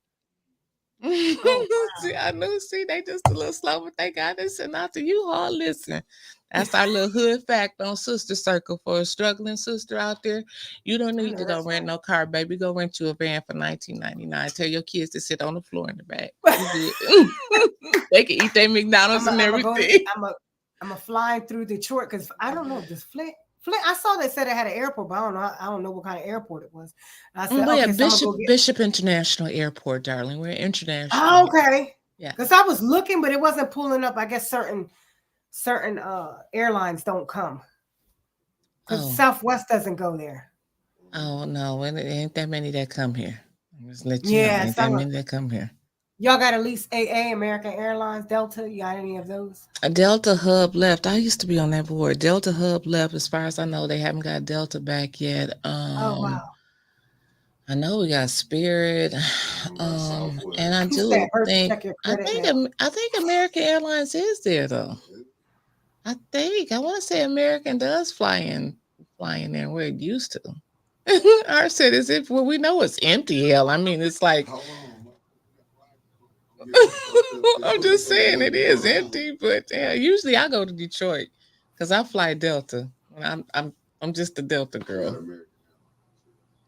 Oh See, wow. I knew. See, they just a little slow, but they got this and out to you all. Listen, that's our little hood fact on Sister Circle for a struggling sister out there. You don't I need know to go that's rent right. no car, baby. Go rent you a van for 19.99. Tell your kids to sit on the floor in the back. You good? They can eat their McDonald's and I'm a go. everything. I'm a flying through Detroit because I don't know this Flint. Flint. I saw they said it had an airport, but I don't know. I don't know what kind of airport it was. I said, We okay, have so I'm gonna go get. Bishop International Airport, darling. We're international Oh, here. okay. Yeah. Because I was looking, but it wasn't pulling up. I guess certain airlines don't come because Oh, Southwest doesn't go there. oh no, it ain't that many that come here. I'm just let you know, Yeah, ain't that some many that come here. y'all got at least AA, American Airlines, Delta. You got any of those? A Delta Hub left. I used to be on that board. Delta Hub left. As far as I know, they haven't got Delta back yet. Oh wow. I know we got Spirit. And I He do said, "Hurt to think check your credit now." I think American Airlines is there though. I want to say American does fly in there where it used to. I said, as if well, we know it's empty. Hell, I mean, it's like I'm just saying it is empty. But yeah, usually I go to Detroit because I fly Delta. And I'm just a Delta girl.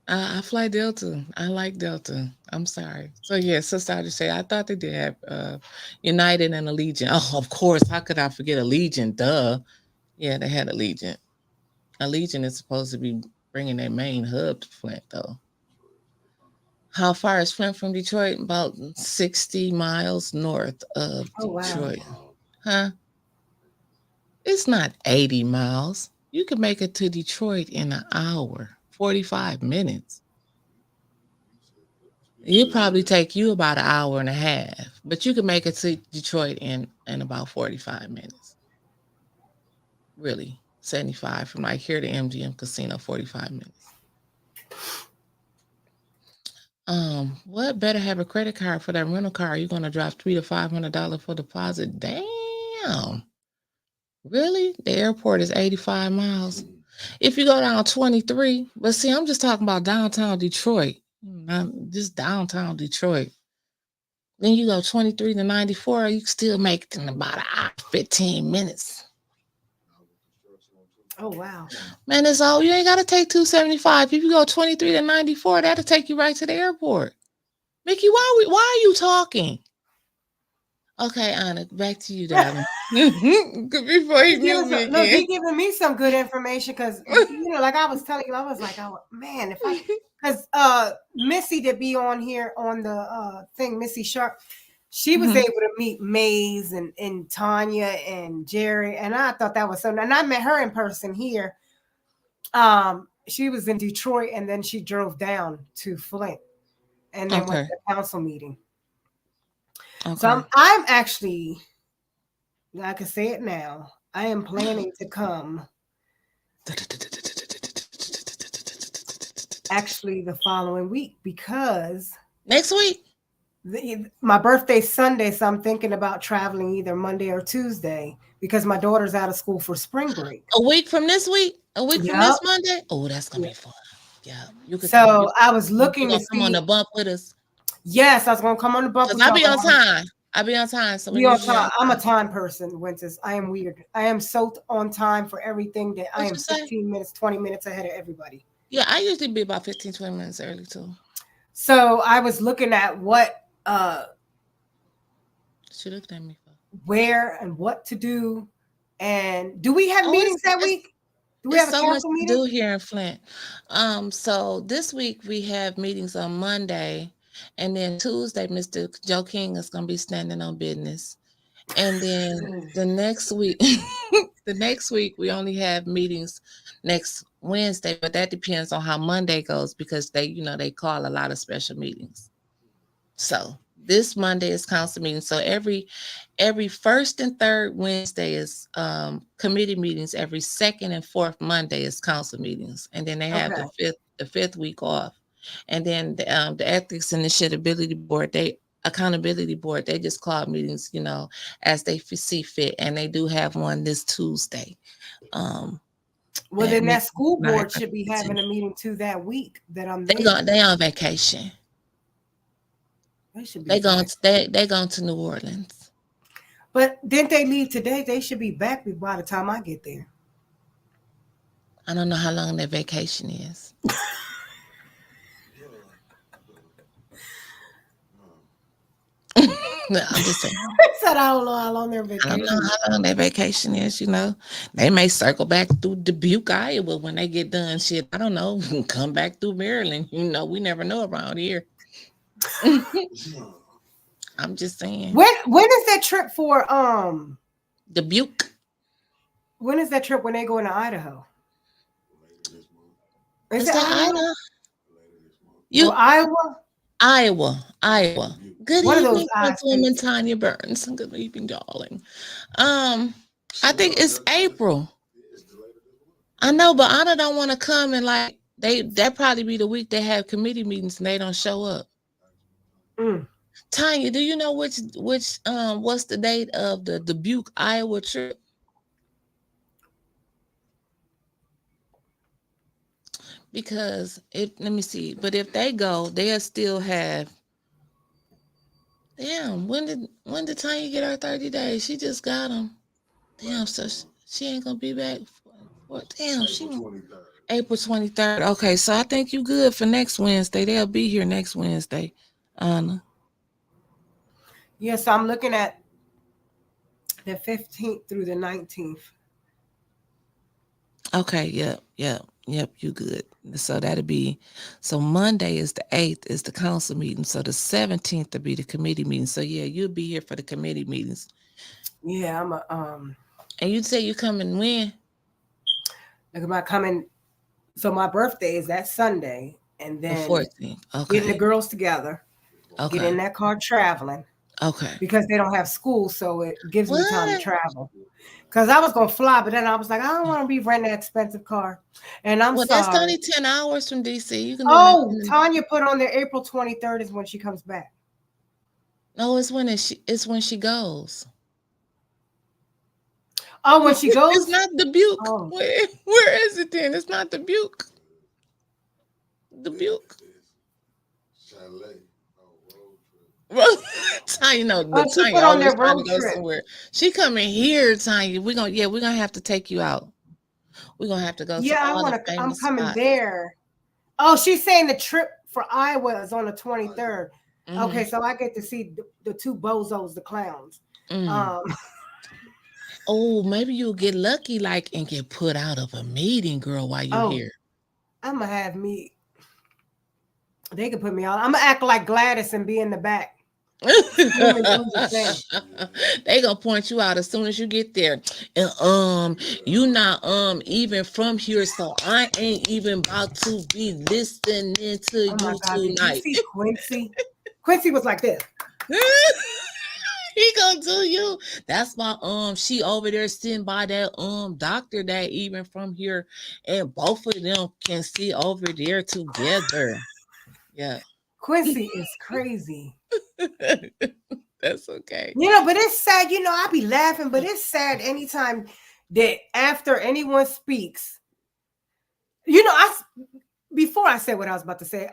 I fly Delta. I like Delta. I'm sorry. So yeah, Sister I just say I thought they did have United and Allegiant. Oh, of course. How could I forget Allegiant? Duh. Yeah, they had Allegiant. Allegiant is supposed to be bringing their main hub to Flint, though. How far is Flint from Detroit? About 60 miles north of Oh wow. Detroit. Huh? It's not 80 miles. You can make it to Detroit in an hour, 45 minutes. It probably take you about an hour and a half, but you can make it to Detroit in about 45 minutes. Really. 75 from like here to MGM Casino, 45 minutes. What better have a credit card for that rental car? You're gonna drop $300 to $500 for deposit. Damn. Really? The airport is 85 miles. If you go down 23, but see, I'm just talking about downtown Detroit. Not just downtown Detroit. Then you go 23 to 94, you can still make it in about an hour, 15 minutes. Oh wow. Man, it's all you ain't gotta take 275. If you go 23 to 94, that'll take you right to the airport. Mickey, why are you talking? Okay, Anna, back to you, darling. Before he mute me Look, again. he giving me some good information because like I was telling you, I was like, oh man, if I because Missy to be on here on the thing, Missy Sharp, she was able to meet Maze and Tanya and Jerry, and I thought that was so. And I met her in person here. She was in Detroit, and then she drove down to Flint, and then went Okay. to the council meeting. So Okay. I'm actually, I can say it now. I am planning to come actually the following week because Next week? my birthday's Sunday, so I'm thinking about traveling either Monday or Tuesday because my daughter's out of school for spring break. A week from this week? A week from Yep. this Monday? Oh, that's gonna Yeah. be fun. Yeah, you could come. So I was You looking to gonna come on see. the bump with us? Yes, I was gonna come on the bump Cause with I'll y'all. be on time. I'll be on time, so we We need on to be time. on I'm a time. time person, Wyntis. I am weird. I am so on time for everything that I What am you say? 15 minutes, 20 minutes ahead of everybody. Yeah, I usually be about 15, 20 minutes early too. So I was looking at what She looked at me for. where and what to do. And do we have Oh, meetings that week? Do we it's have a so much council to meeting? do here in Flint. So this week we have meetings on Monday, and then Tuesday, Mr. Joe King is gonna be standing on business. And then the next week, the next week we only have meetings next Wednesday, but that depends on how Monday goes because they call a lot of special meetings. So this Monday is council meeting. So every first and third Wednesday is committee meetings. Every second and fourth Monday is council meetings, and then they have Okay. the fifth week off. And then the ethics and the accountability board, they just call meetings, as they see fit, and they do have one this Tuesday. Um, Well, that then that meeting school not board should be having a meeting too that week that I'm they there. go they on vacation. They should be They back. going they going to New Orleans. But didn't they leave today? They should be back by the time I get there. I don't know how long their vacation is. No, I'm just saying. I said I don't know how long their I don't know vacation. how long their vacation is. They may circle back through Dubuque, Iowa when they get done. Shit, I don't know. Come back through Maryland. We never know around here. I'm just saying. When is that trip for Dubuque. when is that trip when they go into Idaho? Is Is it that Idaho Iowa? or You Iowa? Iowa. Good One of those evening, I Councilwoman states. Tanya Burns. Good evening, darling. I think it's April. I know, but Anna don't want to come and like that probably be the week they have committee meetings and they don't show up. Mm. Tanya, do you know which what's the date of the Dubuque, Iowa trip? because if let me see, but if they go, they'll still have. Damn, when did Tanya get her 30 days? She just got them. Damn, so she ain't gonna be back for damn. April 23rd. Okay, so I think you good for next Wednesday. They'll be here next Wednesday, Anna. Yes, I'm looking at the 15th through the 19th. Okay, yep, you good. So that'll be so Monday is the 8th is the council meeting. So the 17th will be the committee meeting. So yeah, you'll be here for the committee meetings. Yeah, I'm a And you'd say you coming when? like about coming. So my birthday is that Sunday, and The then 14th. getting the Okay. girls together, get Okay. in that car traveling Okay. because they don't have school, so it gives me time to What? travel. Because I was gonna fly, but then I was like, I don't want to be renting an expensive car, and I'm Well, that's sorry. only 10 hours from DC. You can do that. Oh, Tanya put on there April 23rd is when she comes back. No, it's when she goes. Oh, when she It's goes. not Dubuque. Oh, Where is it then? It's not Dubuque. Dubuque. Well, Tanya, no, oh, look, she Tanya put on always their trying to road go trip. somewhere. She coming here, Tanya. We're gonna have to take you out. We're gonna have to go to Yeah, I all the want to. I'm famous coming spots. there. Oh, she's saying the trip for Iowa is on the 23rd. Okay, Mm-hmm. so I get to see the two bozos, the clowns. Mm. Um, Oh, maybe you'll get lucky, like, and get put out of a meeting, girl, while you're oh, here. I'm gonna have me. They can put me on. I'm gonna act like Gladys and be in the back, scream and do the thing. They gonna point you out as soon as you get there. And you not even from here, so I ain't even about to be listening to Oh my you God, did you tonight. see Quincy? Quincy was like this. He gonna do you. That's why she over there sitting by that doctor that even from here, and both of them can see over there together. Yeah. Quincy is crazy. That's okay. But it's sad. I be laughing, but it's sad anytime that after anyone speaks. I before I said what I was about to say,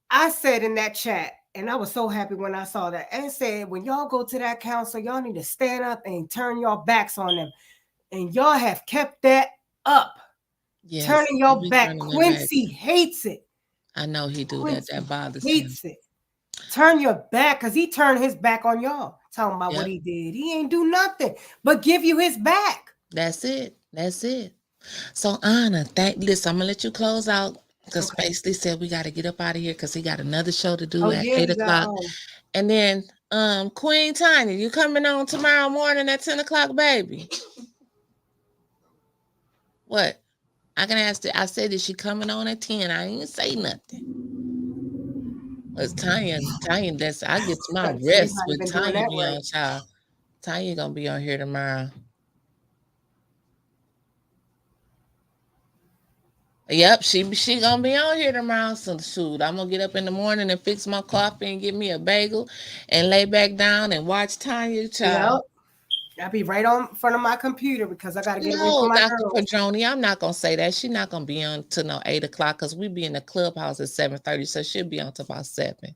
I said in that chat, and I was so happy when I saw that, and said when y'all go to that council, y'all need to stand up and turn your backs on them, and y'all have kept that up, Yes, turning he your be back. turning their back. Quincy hates it. I know he do that. That Quincy bothers him. hates it. Turn your back, because he turned his back on y'all, talking about what Yep. he did. He ain't do nothing but give you his back. That's it. That's it. So Anna, listen, I'm gonna let you close out because Okay. Spacely said we got to get up out of here because he got another show to do Oh at yeah, eight you got o'clock. And then Queen Tanya, you coming on tomorrow morning at 10 o'clock, baby? What? I can ask I said is she coming on at 10? I ain't say nothing. It's Tanya, that's I get my so he's rest not with even doing Tanya that be right. on, child. Tanya gonna be on here tomorrow. Yep, she gonna be on here tomorrow. So shoot, I'm gonna get up in the morning and fix my coffee and get me a bagel and lay back down and watch Tanya, child. Yep. I'll be right on front of my computer because I got to get away No, from my Dr. girls. Padroni, I'm not gonna say that. She's not gonna be on till no 8 o'clock because we be in the clubhouse at 7:30, so she'll be on till about 7.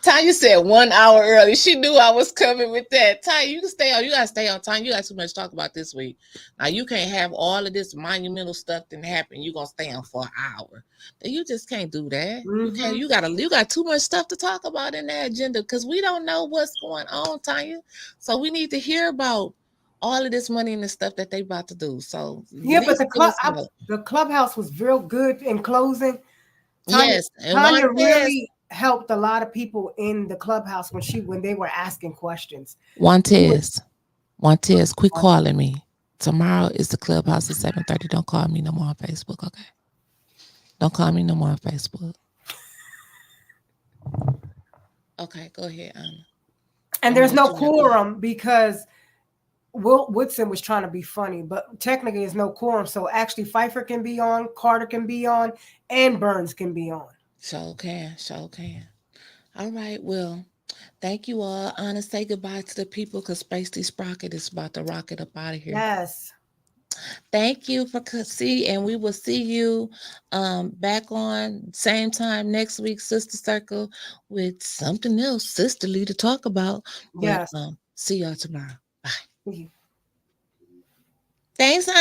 Tanya said 1 hour early. She knew I was coming with that. Tanya, you can stay on. You gotta stay on time. You got too much to talk about this week. Now you can't have all of this monumental stuff that happen. You gonna stay on for an hour. You just can't do that. You can't. Mm-hmm. You got too much stuff to talk about in that agenda because we don't know what's going on, Tanya. So we need to hear about all of this money and the stuff that they about to do. So at Yeah, but least give us about. the clubhouse was real good in closing. Tanya Yes, and Tanya Montez. really helped a lot of people in the clubhouse when they were asking questions. She was Montez. Montez, quit calling me. Tomorrow is the clubhouse at 7:30. Don't call me no more on Facebook, okay? Don't call me no more on Facebook. Okay, go ahead, Anna. and I'm gonna there's let no you wrap it up. quorum because Will Woodson was trying to be funny, but technically there's no quorum. So actually Pfeiffer can be on, Carter can be on, and Burns can be on. So can, so can. All right, well, thank you all. Anna, say goodbye to the people because Spacey Sprocket is about to rocket up out of here. Yes. Thank you for see, and we will see you back on same time next week, Sister Circle, with something else sisterly to talk about. But Yes. see y'all tomorrow. Bye. Mhm. Thanks, hon.